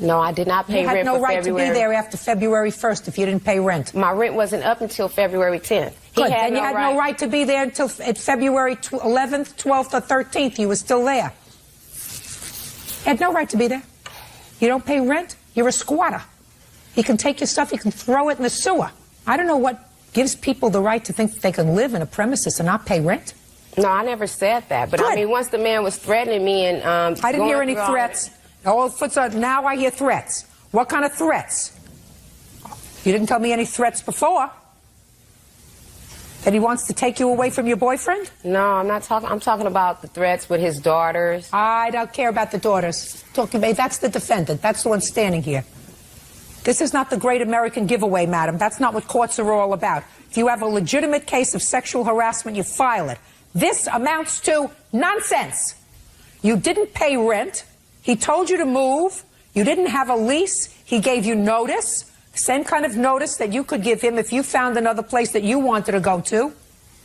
No, I did not pay rent for February. You had no right to be there after February 1st if you didn't pay rent. My rent wasn't up until February 10th. Good, and you had no right to be there until February 11th, 12th, or 13th. You were still there. You had no right to be there. You don't pay rent, you're a squatter. He can take your stuff, he can throw it in the sewer. I don't know what gives people the right to think that they can live in a premises and not pay rent. No, I never said that. But Good. I mean, once the man was threatening me and I didn't hear any threats. Now I hear threats. What kind of threats? You didn't tell me any threats before. That he wants to take you away from your boyfriend? No, I'm not talking. I'm talking about the threats with his daughters. I don't care about the daughters. That's the defendant. That's the one standing here. This is not the great American giveaway, madam. That's not what courts are all about. If you have a legitimate case of sexual harassment, you file it. This amounts to nonsense. You didn't pay rent. He told you to move. You didn't have a lease. He gave you notice. Same kind of notice that you could give him if you found another place that you wanted to go to.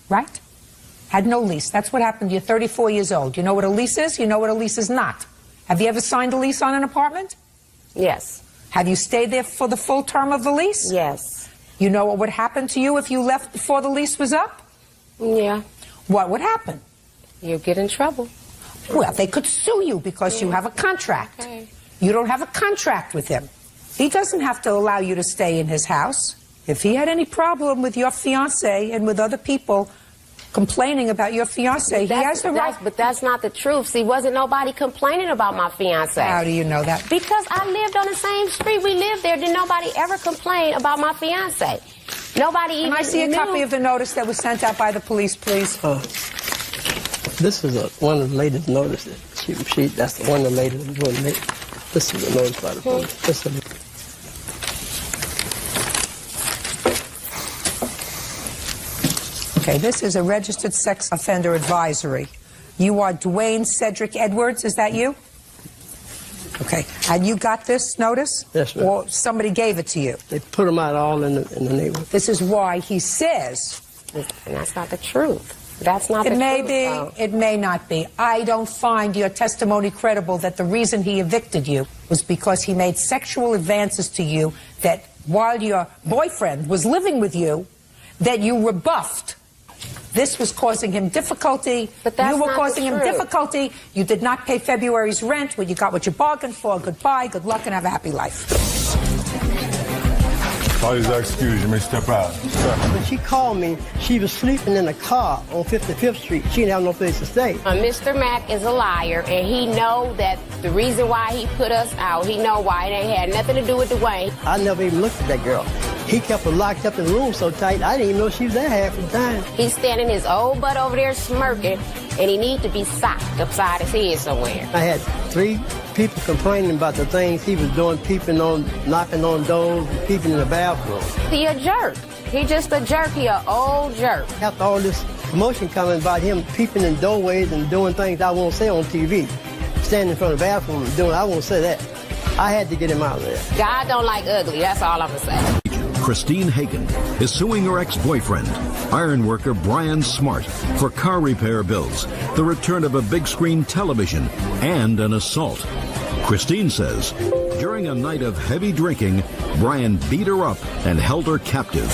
Right? Had no lease. That's what happened. You're 34 years old. You know what a lease is? You know what a lease is not. Have you ever signed a lease on an apartment? Yes. Have you stayed there for the full term of the lease? Yes. You know what would happen to you if you left before the lease was up? Yeah. What would happen? You'd get in trouble. Well, they could sue you because you have a contract. Okay. You don't have a contract with him. He doesn't have to allow you to stay in his house. If he had any problem with your fiancé and with other people complaining about your fiancé, he has the right. But that's not the truth. See, wasn't nobody complaining about my fiancé. How do you know that? Because I lived on the same street. We lived there. Did nobody ever complain about my fiancé? Nobody even knew. Can I see a copy of the notice that was sent out by the police, please? This is one of the latest notices. That's the one of the latest one. This is the notice by the police. Okay, this is a registered sex offender advisory. You are Dwayne Cedric Edwards, is that you? Okay. And you got this notice? Yes, ma'am. Or somebody gave it to you? They put them out all in the neighborhood. This is why he says... And that's not the truth. That's not the It may truth. be, it may not be. I don't find your testimony credible that the reason he evicted you was because he made sexual advances to you that while your boyfriend was living with you, that you rebuffed. This was causing him difficulty. But that's you were not causing the him truth. difficulty. You did not pay February's rent. Well, you got what you bargained for. Goodbye, good luck, and have a happy life. Parties are excused. You may step out. When she called me, she was sleeping in a car on 55th Street. She didn't have no place to stay. Mr. Mack is a liar, and he know that the reason why he put us out, he know why. It ain't had nothing to do with Dwayne. I never even looked at that girl. He kept her locked up in the room so tight, I didn't even know she was there half the time. He's standing his old butt over there smirking, and he needs to be socked upside his head somewhere. I had 3 people complaining about the things he was doing, peeping on, knocking on doors, peeping in the bathroom. He a jerk. He just a jerk. He a old jerk. After all this commotion coming about him peeping in doorways and doing things I won't say on TV, standing in front of the bathroom and doing, I won't say that. I had to get him out of there. God don't like ugly. That's all I'm gonna say. Christine Hagan is suing her ex-boyfriend, ironworker Brian Smart, for car repair bills, the return of a big screen television, and an assault. Christine says during a night of heavy drinking, Brian beat her up and held her captive.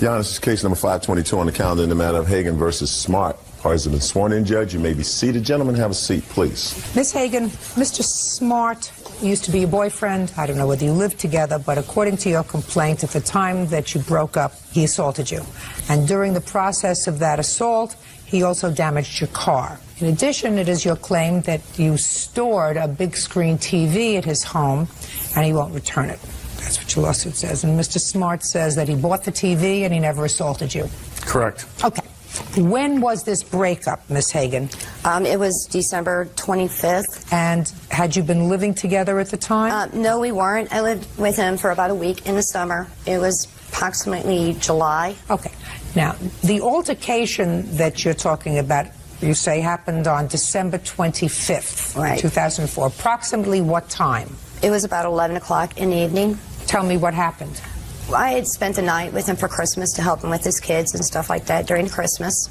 Your Honor, this is case number 522 on the calendar in the matter of Hagan versus Smart. Parties have been sworn in, Judge. You may be seated. Gentlemen, have a seat, please. Miss Hagan, Mr. Smart used to be your boyfriend. I don't know whether you lived together, but according to your complaint, at the time that you broke up, he assaulted you. And during the process of that assault, he also damaged your car. In addition, it is your claim that you stored a big screen TV at his home, and he won't return it. That's what your lawsuit says. And Mr. Smart says that he bought the TV and he never assaulted you. Correct. Okay. When was this breakup, Miss Hagan? It was December 25th. And had you been living together at the time? No, we weren't. I lived with him for about a week in the summer. It was approximately July. Okay. Now, the altercation that you're talking about, you say happened on December 25th, right. 2004. Approximately what time? It was about 11 o'clock in the evening. Tell me what happened. I had spent the night with him for Christmas to help him with his kids and stuff like that during Christmas.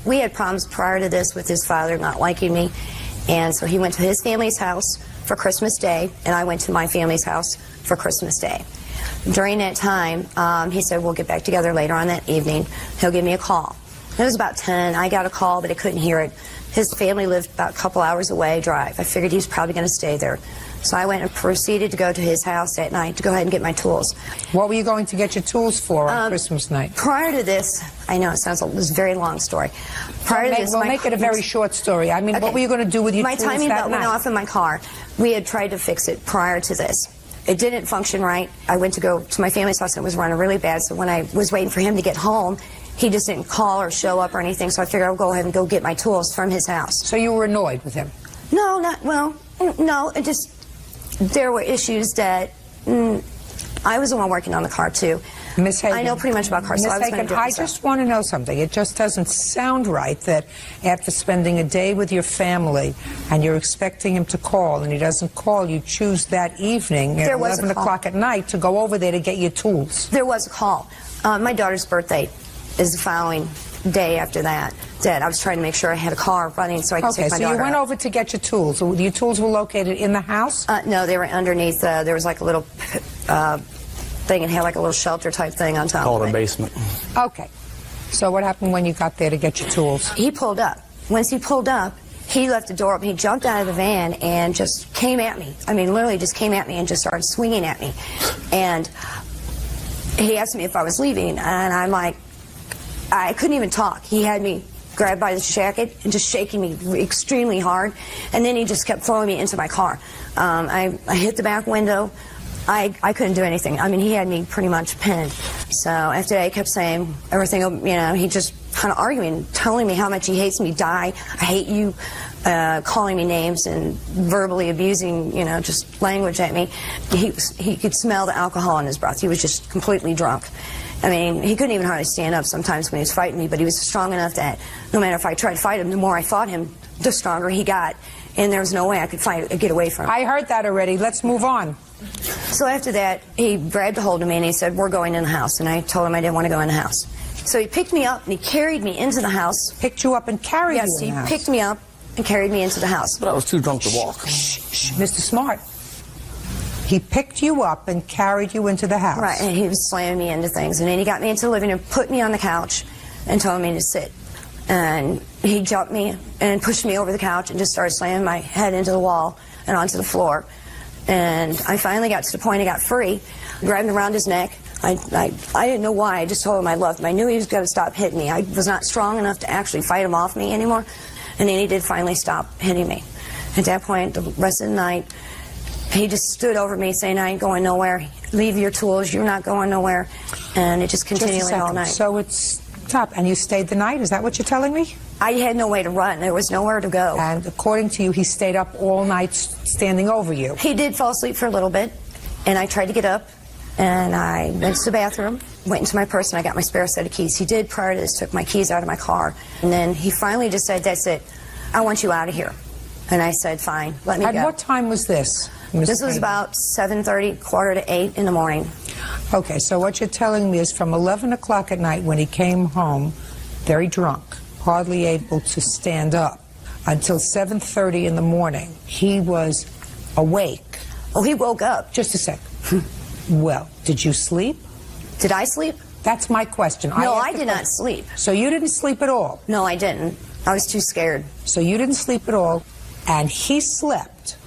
We had problems prior to this with his father not liking me, and so he went to his family's house for Christmas Day, and I went to my family's house for Christmas Day. During that time, he said, we'll get back together later on that evening. He'll give me a call. It was about 10. I got a call, but I couldn't hear it. His family lived about a couple hours away drive. I figured he was probably going to stay there. So I went and proceeded to go to his house that night to go ahead and get my tools. What were you going to get your tools for on Christmas night? Prior to this, I know it sounds like this is a very long story. Prior to this, we'll make it a very short story. I mean, okay. What were you going to do with your tools that night? My timing belt went off in my car. We had tried to fix it prior to this. It didn't function right. I went to go to my family's house and it was running really bad. So when I was waiting for him to get home, he just didn't call or show up or anything. So I figured I'll go ahead and go get my tools from his house. So you were annoyed with him? No, no. It just, there were issues that I was the one working on the car too. Miss Hagan, I know pretty much about cars, so I was going to do it I myself. just want to know something. It just doesn't sound right that after spending a day with your family and you're expecting him to call and he doesn't call, you choose that evening at 11 o'clock at night to go over there to get your tools. There was a call. My daughter's birthday is the following day after that I was trying to make sure I had a car running so I could take my daughter so you went out. over to get your tools. Your tools were located in the house? No, they were underneath. There was like a little thing and had like a little shelter type thing on top Called of a it. basement. Okay. So what happened when you got there to get your tools? He pulled up. Once he pulled up, he left the door open. He jumped out of the van and just came at me. I mean, literally just came at me and just started swinging at me. And he asked me if I was leaving, and I'm like, I couldn't even talk. He had me grabbed by the jacket and just shaking me extremely hard, and then he just kept throwing me into my car. I hit the back window. I couldn't do anything. I mean, he had me pretty much pinned. So after that, he kept saying everything, he just kind of arguing, telling me how much he hates me, die, I hate you, calling me names and verbally abusing, just language at me. He could smell the alcohol in his breath. He was just completely drunk. I mean, he couldn't even hardly stand up sometimes when he was fighting me, but he was strong enough that no matter if I tried to fight him, the more I fought him, the stronger he got. And there was no way I could get away from him. I heard that already. Let's move on. So after that, he grabbed a hold of me and he said, we're going in the house. And I told him I didn't want to go in the house. So he picked me up and he carried me into the house. Picked you up and carried you in the house? Yes, he picked me up and carried me into the house. But I was too drunk to walk. Mr. Smart. He picked you up and carried you into the house. Right, and he was slamming me into things. And then he got me into the living room, put me on the couch, and told me to sit. And he jumped me and pushed me over the couch and just started slamming my head into the wall and onto the floor. And I finally got to the point I got free, grabbed him around his neck. I didn't know why. I just told him I loved him. I knew he was going to stop hitting me. I was not strong enough to actually fight him off me anymore. And then he did finally stop hitting me. At that point, the rest of the night, he just stood over me saying, I ain't going nowhere. Leave your tools. You're not going nowhere. And it just continued all night. So it's stopped. And you stayed the night? Is that what you're telling me? I had no way to run. There was nowhere to go. And according to you, he stayed up all night standing over you. He did fall asleep for a little bit. And I tried to get up. And I went to the bathroom, went into my purse, and I got my spare set of keys. He did, prior to this, took my keys out of my car. And then he finally just said, that's it. I want you out of here. And I said, fine, let me go. At what time was this? This was about 7:30, 7:45 in the morning. Okay, so what you're telling me is from 11 o'clock at night when he came home, very drunk, hardly able to stand up, until 7:30 in the morning, he was awake. Oh, he woke up. Just a sec. Well, did you sleep? Did I sleep? That's my question. No, I did not sleep. So you didn't sleep at all? No, I didn't. I was too scared. So you didn't sleep at all, and he slept?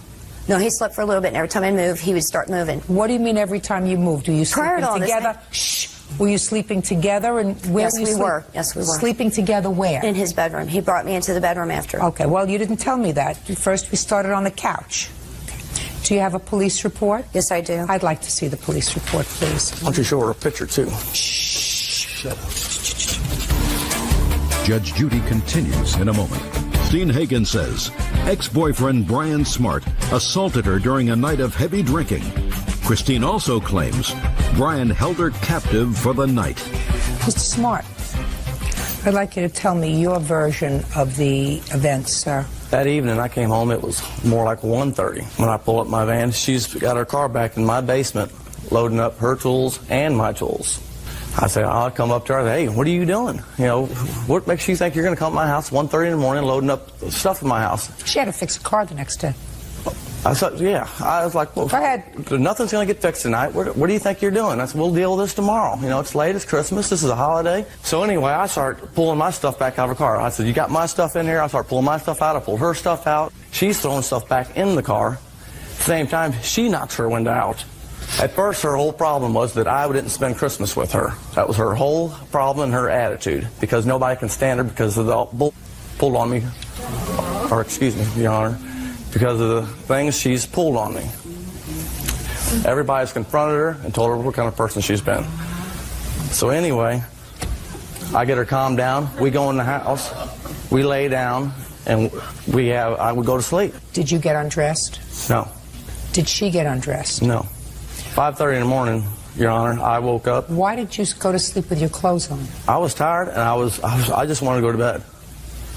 No, he slept for a little bit, and every time I moved, he would start moving. What do you mean every time you moved? Were you sleeping together? Shh. Were you sleeping together? And where yes, were you we were. Yes, we were. Sleeping together where? In his bedroom. He brought me into the bedroom after. Okay, well, you didn't tell me that. First, we started on the couch. Do you have a police report? Yes, I do. I'd like to see the police report, please. Why don't you show her a picture, too? Shh. Shut up. Judge Judy continues in a moment. Steen Hagen says ex-boyfriend Brian Smart assaulted her during a night of heavy drinking. Christine also claims Brian held her captive for the night. Mr. Smart, I'd like you to tell me your version of the events, sir. That evening, I came home. It was more like 1:30. When I pull up my van, she's got her car back in my basement, loading up her tools and my tools. I say, I'll come up to her. Hey, what are you doing? You know, what makes you think you're going to come to my house 1:30 in the morning, loading up stuff in my house? She had to fix a car the next day. I said, yeah. I was like, well, go ahead. Nothing's going to get fixed tonight. What do you think you're doing? I said, we'll deal with this tomorrow. You know, it's late, it's Christmas, this is a holiday. So anyway, I start pulling my stuff back out of her car. I said, you got my stuff in here? I start pulling my stuff out. I pull her stuff out. She's throwing stuff back in the car. At the same time, she knocks her window out. At first, her whole problem was that I didn't spend Christmas with her. That was her whole problem and her attitude, because nobody can stand her because of the bull pulled on me, or excuse me, Your Honor, because of the things she's pulled on me. Everybody's confronted her and told her what kind of person she's been. So anyway, I get her calmed down. We go in the house, we lay down, and I would go to sleep. Did you get undressed? No. Did she get undressed? No. 5:30 in the morning, Your Honor, I woke up. Why did you go to sleep with your clothes on? I was tired, and I just wanted to go to bed.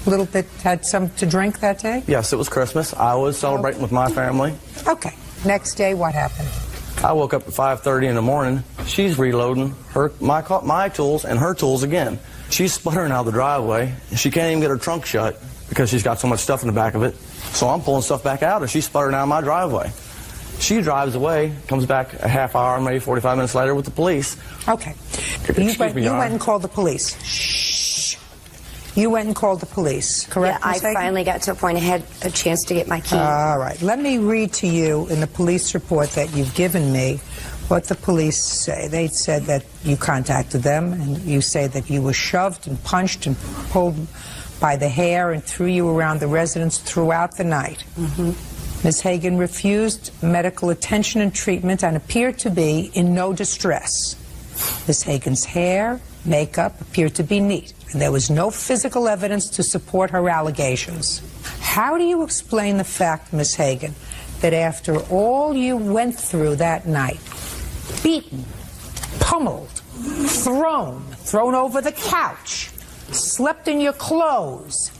A little bit, had some to drink that day? Yes, it was Christmas. I was celebrating with my family. Okay. Next day, what happened? I woke up at 5:30 in the morning. She's reloading my tools and her tools again. She's sputtering out of the driveway, and she can't even get her trunk shut because she's got so much stuff in the back of it. So I'm pulling stuff back out, and she's sputtering out of my driveway. She drives away, comes back a half hour, maybe 45 minutes later with the police. Okay. You went and called the police. Shh. You went and called the police, correct? Yeah, I finally got to a point I had a chance to get my key. All right. Let me read to you in the police report that you've given me what the police say. They said that you contacted them, and you say that you were shoved and punched and pulled by the hair and threw you around the residence throughout the night. Mm-hmm. Ms. Hagen refused medical attention and treatment and appeared to be in no distress. Ms. Hagen's hair, makeup appeared to be neat, and there was no physical evidence to support her allegations. How do you explain the fact, Ms. Hagen, that after all you went through that night, beaten, pummeled, thrown over the couch, slept in your clothes,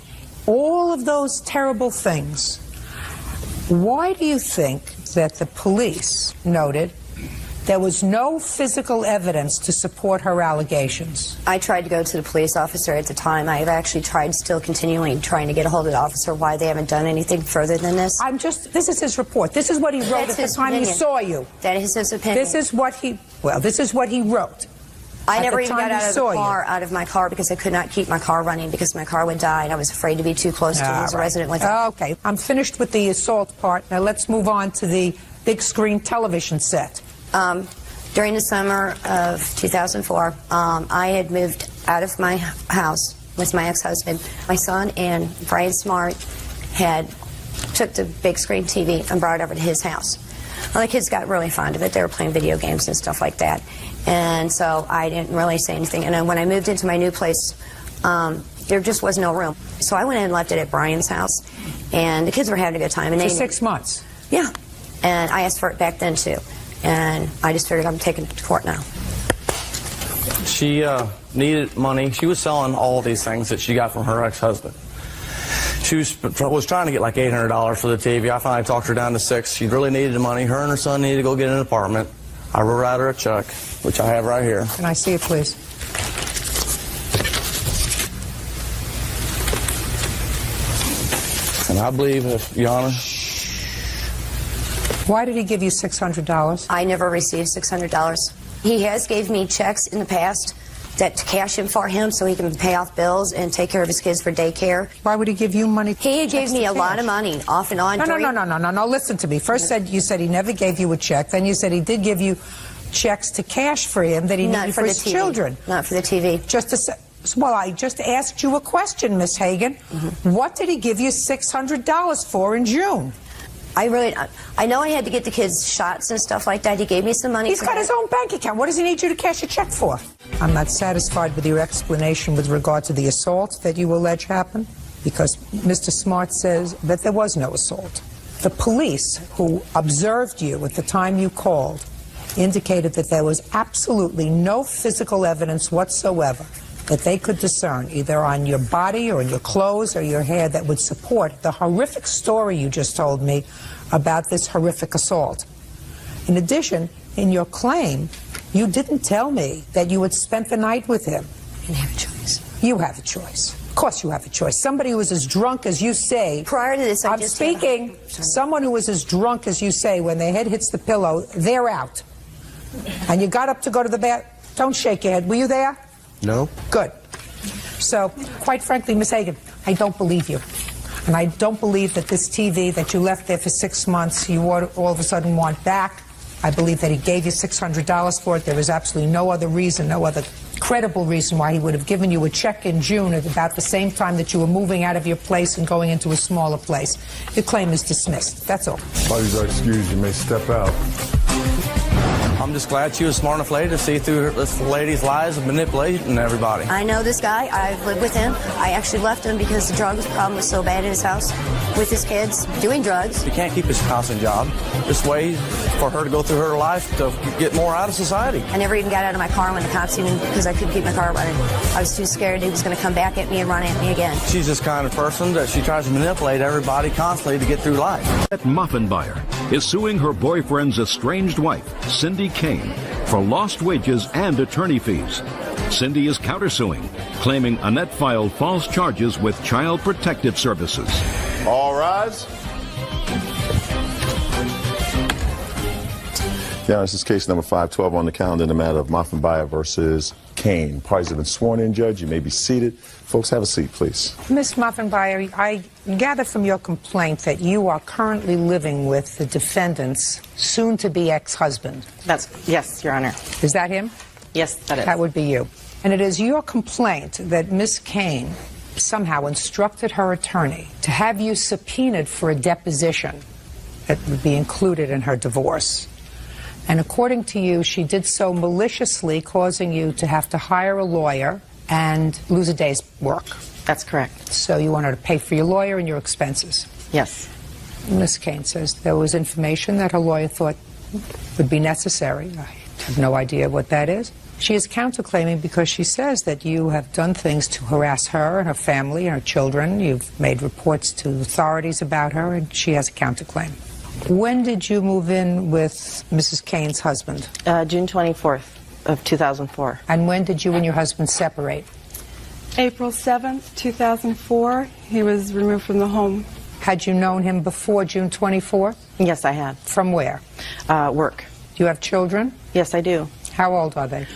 all of those terrible things. Why do you think that the police noted there was no physical evidence to support her allegations? I tried to go to the police officer at the time. I've actually tried, still continuing trying to get a hold of the officer, why they haven't done anything further than this. This is his report. This is what he wrote at the time he saw you. That is his opinion. This is what he wrote. I never even got out of my car because I could not keep my car running because my car would die and I was afraid to be too close to lose a resident with it. Okay, I'm finished with the assault part. Now let's move on to the big screen television set. During the summer of 2004, I had moved out of my house with my ex-husband. My son and Brian Smart took the big screen TV and brought it over to his house. Well, the kids got really fond of it. They were playing video games and stuff like that. And so I didn't really say anything. And then when I moved into my new place, there just was no room. So I went in and left it at Brian's house. And the kids were having a good time. And for 6 months? Yeah. And I asked for it back then, too. And I just figured I'm taking it to court now. She needed money. She was selling all these things that she got from her ex-husband. She was trying to get like $800 for the TV. I finally talked her down to $600. She really needed the money. Her and her son needed to go get an apartment. I wrote out her a check, which I have right here. Can I see it, please? And I believe, Your Honor. Why did he give you $600? I never received $600. He has gave me checks in the past that to cash in for him so he can pay off bills and take care of his kids for daycare. Why would he give you money? He gave me a lot of money off and on. No, listen to me. First you said he never gave you a check. Then you said he did give you checks to cash for him that he needed for his children. Not for the TV. Well, I just asked you a question, Miss Hagan. What did he give you $600 for in June? I know I had to get the kids shots and stuff like that. He gave me some money. He's got his own bank account. What does he need you to cash a check for? I'm not satisfied with your explanation with regard to the assault that you allege happened, because Mr. Smart says that there was no assault. The police who observed you at the time you called indicated that there was absolutely no physical evidence whatsoever that they could discern, either on your body or in your clothes or your hair, that would support the horrific story you just told me about this horrific assault. In addition, in your claim, you didn't tell me that you had spent the night with him. I didn't have a choice. You have a choice. Of course you have a choice. Somebody who was as drunk as you say... Prior to this, I'm speaking. Someone who was as drunk as you say, when their head hits the pillow, they're out. And you got up to go to the bath. Don't shake your head. Were you there? No. Good. So, quite frankly, Miss Hagan, I don't believe you. And I don't believe that this TV that you left there for 6 months, you all of a sudden want back. I believe that he gave you $600 for it. There is absolutely no other reason, no other credible reason why he would have given you a check in June at about the same time that you were moving out of your place and going into a smaller place. Your claim is dismissed. That's all. Parties are excused. You may step out. I'm just glad she was smart enough lady to see through this lady's lies and manipulating everybody. I know this guy. I've lived with him. I actually left him because the drugs problem was so bad in his house with his kids doing drugs. He can't keep his constant job. This way for her to go through her life to get more out of society. I never even got out of my car when the cops even, because I couldn't keep my car running. I was too scared he was going to come back at me and run at me again. She's this kind of person that she tries to manipulate everybody constantly to get through life. That muffin buyer is suing her boyfriend's estranged wife, Cindy Kane, for lost wages and attorney fees. Cindy is countersuing, claiming Annette filed false charges with Child Protective Services. All rise. Yeah, this is case number 512 on the calendar in the matter of Muffin Buyer versus Kane. Parties have been sworn in, Judge. You may be seated. Folks, have a seat, please. Miss Muffin Buyer, I gather from your complaint that you are currently living with the defendant's soon-to-be ex-husband. Yes, Your Honor. Is that him? Yes, that is. That would be you. And it is your complaint that Miss Kane somehow instructed her attorney to have you subpoenaed for a deposition that would be included in her divorce. And according to you, she did so maliciously, causing you to have to hire a lawyer and lose a day's work. That's correct. So you want her to pay for your lawyer and your expenses. Yes. Ms. Kane says there was information that her lawyer thought would be necessary. I have no idea what that is. She is counterclaiming because she says that you have done things to harass her and her family and her children. You've made reports to authorities about her, and she has a counterclaim. When did you move in with Mrs. Kane's husband? June 24th of 2004. And when did you and your husband separate? April 7th, 2004. He was removed from the home. Had you known him before June 24th? Yes, I had. From where? Work. Do you have children? Yes, I do. How old are they?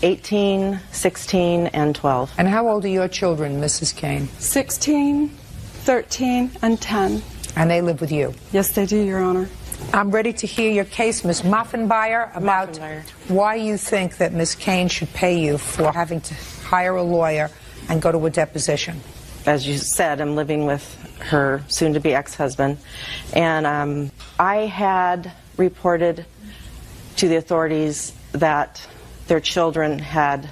18, 16, and 12. And how old are your children, Mrs. Kane? 16, 13, and 10. And they live with you? Yes, they do, Your Honor. I'm ready to hear your case, Ms. Moffenbauer, about why you think that Ms. Kane should pay you for having to hire a lawyer and go to a deposition. As you said, I'm living with her soon-to-be ex-husband. And I had reported to the authorities that their children had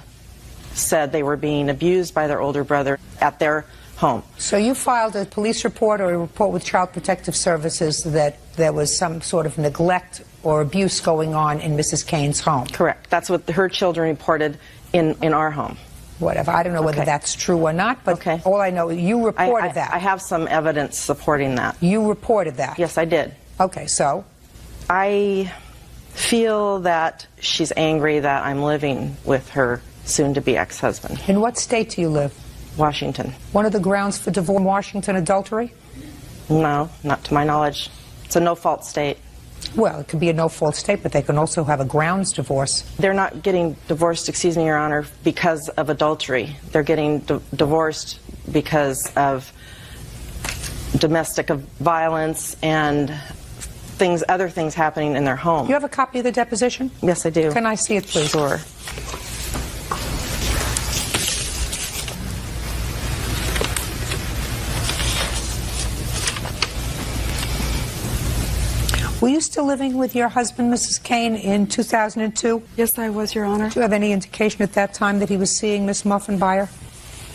said they were being abused by their older brother at their home. So you filed a police report or a report with Child Protective Services that there was some sort of neglect or abuse going on in Mrs. Kane's home? Correct. That's what her children reported in our home. Whatever. I don't know whether that's true or not, but all I know, you reported that. I have some evidence supporting that. You reported that? Yes, I did. Okay, so? I feel that she's angry that I'm living with her soon-to-be ex-husband. In what state do you live? Washington. One of the grounds for divorce in Washington, adultery? No, not to my knowledge. It's a no-fault state. Well, it could be a no-fault state, but they can also have a grounds divorce. They're not getting divorced, excuse me, Your Honor, because of adultery. They're getting divorced because of domestic violence and other things happening in their home. You have a copy of the deposition? Yes, I do. Can I see it, please? Sure. Were you still living with your husband, Mrs. Kane, in 2002? Yes, I was, Your Honor. Do you have any indication at that time that he was seeing Miss Moffenbauer?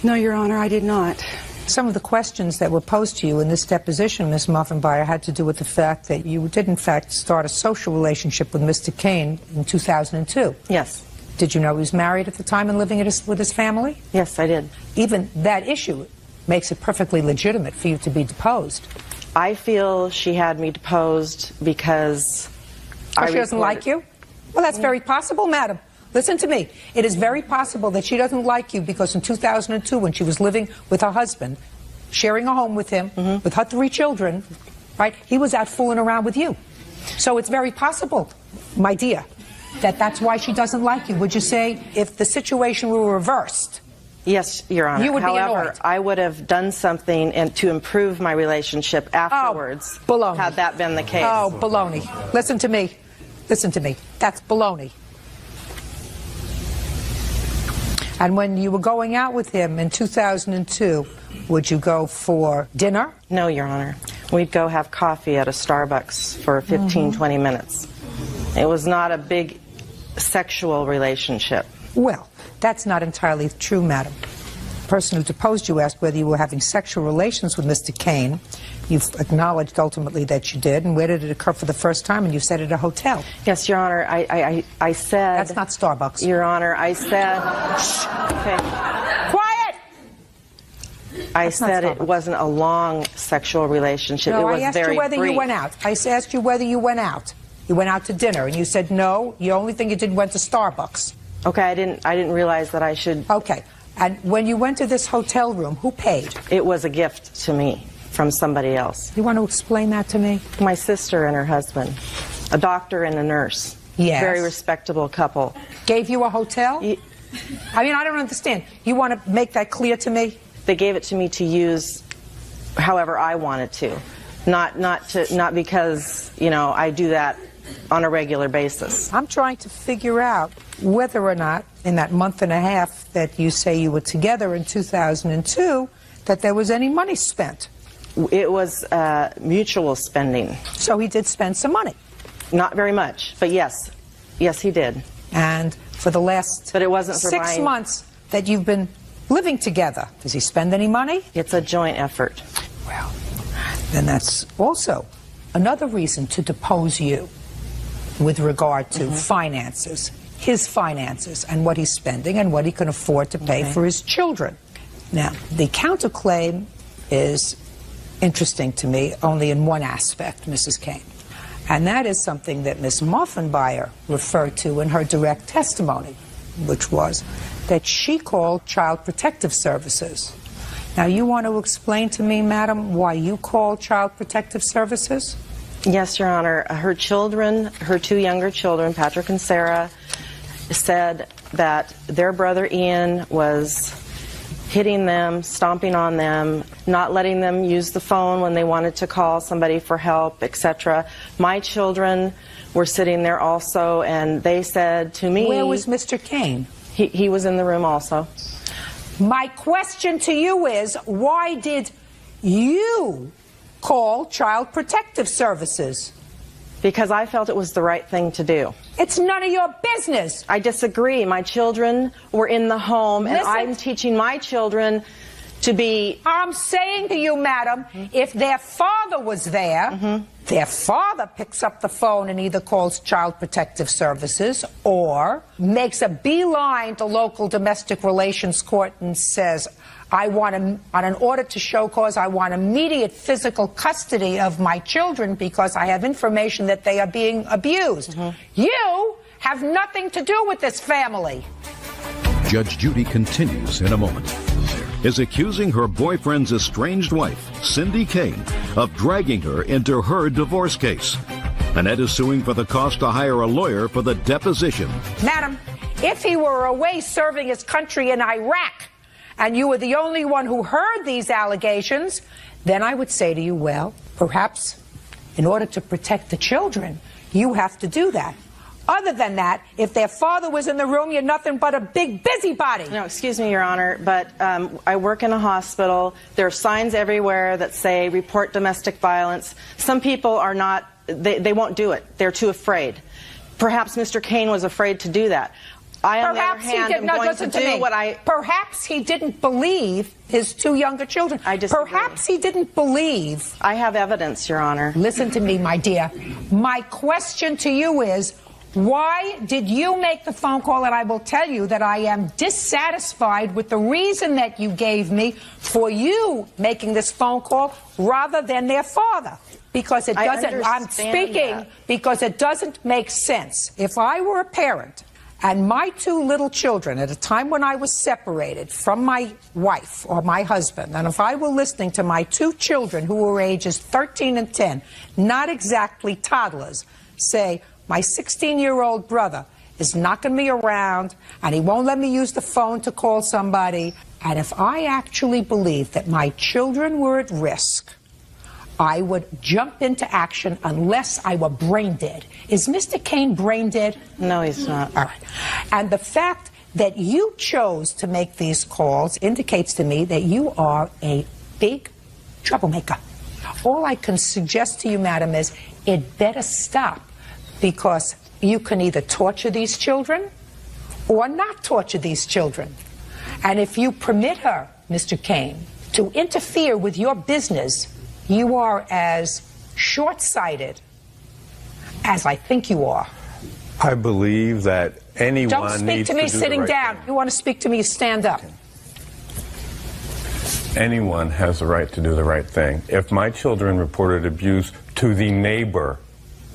No, Your Honor, I did not. Some of the questions that were posed to you in this deposition, Miss Moffenbauer, had to do with the fact that you did, in fact, start a social relationship with Mr. Kane in 2002. Yes. Did you know he was married at the time and living with his family? Yes, I did. Even that issue makes it perfectly legitimate for you to be deposed. I feel she had me deposed because she doesn't like you? Well, that's very possible, madam. Listen to me. It is very possible that she doesn't like you because in 2002, when she was living with her husband, sharing a home with him, with her 3 children, right, he was out fooling around with you. So it's very possible, my dear, that that's why she doesn't like you. Would you say if the situation were reversed? Yes, Your Honor. You would However, be annoyed. I would have done something to improve my relationship afterwards. Oh, baloney. Had that been the case. Oh, baloney. Listen to me. Listen to me. That's baloney. And when you were going out with him in 2002, would you go for dinner? No, Your Honor. We'd go have coffee at a Starbucks for 15, 20 minutes. It was not a big sexual relationship. Well, that's not entirely true, madam. The person who deposed you asked whether you were having sexual relations with Mr. Kane. You've acknowledged ultimately that you did. And where did it occur for the first time? And you said at a hotel. Yes, Your Honor. I said... That's not Starbucks. Your Honor, I said... Okay. Quiet! I said it wasn't a long sexual relationship. No, it was I asked very you whether brief. you went out. I asked you whether you went out. You went out to dinner, and you said no. The only thing you did went to Starbucks. Okay, I didn't realize that I should... Okay. And when you went to this hotel room, who paid? It was a gift to me from somebody else. You want to explain that to me? My sister and her husband. A doctor and a nurse. Yes. Very respectable couple. Gave you a hotel? I mean, I don't understand. You want to make that clear to me? They gave it to me to use however I wanted to. Not because, you know, I do that on a regular basis. I'm trying to figure out whether or not in that month and a half that you say you were together in 2002 that there was any money spent. It was mutual spending. So he did spend some money? Not very much, but yes. Yes, he did. And for the last but it wasn't for 6 months that you've been living together, does he spend any money? It's a joint effort. Well, then that's also another reason to depose you with regard to finances. his finances and what he's spending and what he can afford to pay for his children. Now, the counterclaim is interesting to me only in one aspect, Mrs. Kane. And that is something that Ms. Moffenbauer referred to in her direct testimony, which was that she called Child Protective Services. Now, you want to explain to me, madam, why you called Child Protective Services? Yes, Your Honor. Her children, her two younger children, Patrick and Sarah, said that their brother Ian was hitting them, stomping on them, not letting them use the phone when they wanted to call somebody for help, etc. My children were sitting there also, and they said to me... Where was Mr. Kane? He was in the room also. My question to you is, why did you call Child Protective Services? Because I felt it was the right thing to do. It's none of your business. I disagree. My children were in the home, and Listen. I'm teaching my children to be... I'm saying to you, madam, if their father was there, their father picks up the phone and either calls Child Protective Services or makes a beeline to local domestic relations court and says, I want on an order to show cause, I want immediate physical custody of my children because I have information that they are being abused. You have nothing to do with this family. Judge Judy continues in a moment. Is accusing her boyfriend's estranged wife, Cindy Kane, of dragging her into her divorce case. Annette is suing for the cost to hire a lawyer for the deposition. Madam, if he were away serving his country in Iraq, and you were the only one who heard these allegations, then I would say to you, well, perhaps in order to protect the children, you have to do that. Other than that, if their father was in the room, you're nothing but a big busybody. No, excuse me, Your Honor, but I work in a hospital. There are signs everywhere that say report domestic violence. Some people are not, they won't do it. They're too afraid. Perhaps Mr. Kane was afraid to do that. I, on the other hand, am going to do what I... Perhaps he didn't believe his two younger children. I disagree. Perhaps he didn't believe... I have evidence, Your Honor. Listen to me, my dear. My question to you is, why did you make the phone call? And I will tell you that I am dissatisfied with the reason that you gave me for you making this phone call rather than their father. Because it doesn't... I'm speaking because it doesn't make sense. If I were a parent... and my two little children, at a time when I was separated from my wife or my husband, and if I were listening to my two children who were ages 13 and 10, not exactly toddlers, say, my 16-year-old brother is knocking me around and he won't let me use the phone to call somebody, and if I actually believed that my children were at risk, I would jump into action unless I were brain dead. Is Mr. Kane brain dead? No, he's not. All right. And the fact that you chose to make these calls indicates to me that you are a big troublemaker. All I can suggest to you, madam, is it better stop, because you can either torture these children or not torture these children. And if you permit her, Mr. Kane, to interfere with your business, you are as short-sighted as I think you are. I believe that anyone Don't speak needs to me do the sitting right down. thing. You want to speak to me, stand up. Anyone has the right to do the right thing. If my children reported abuse to the neighbor,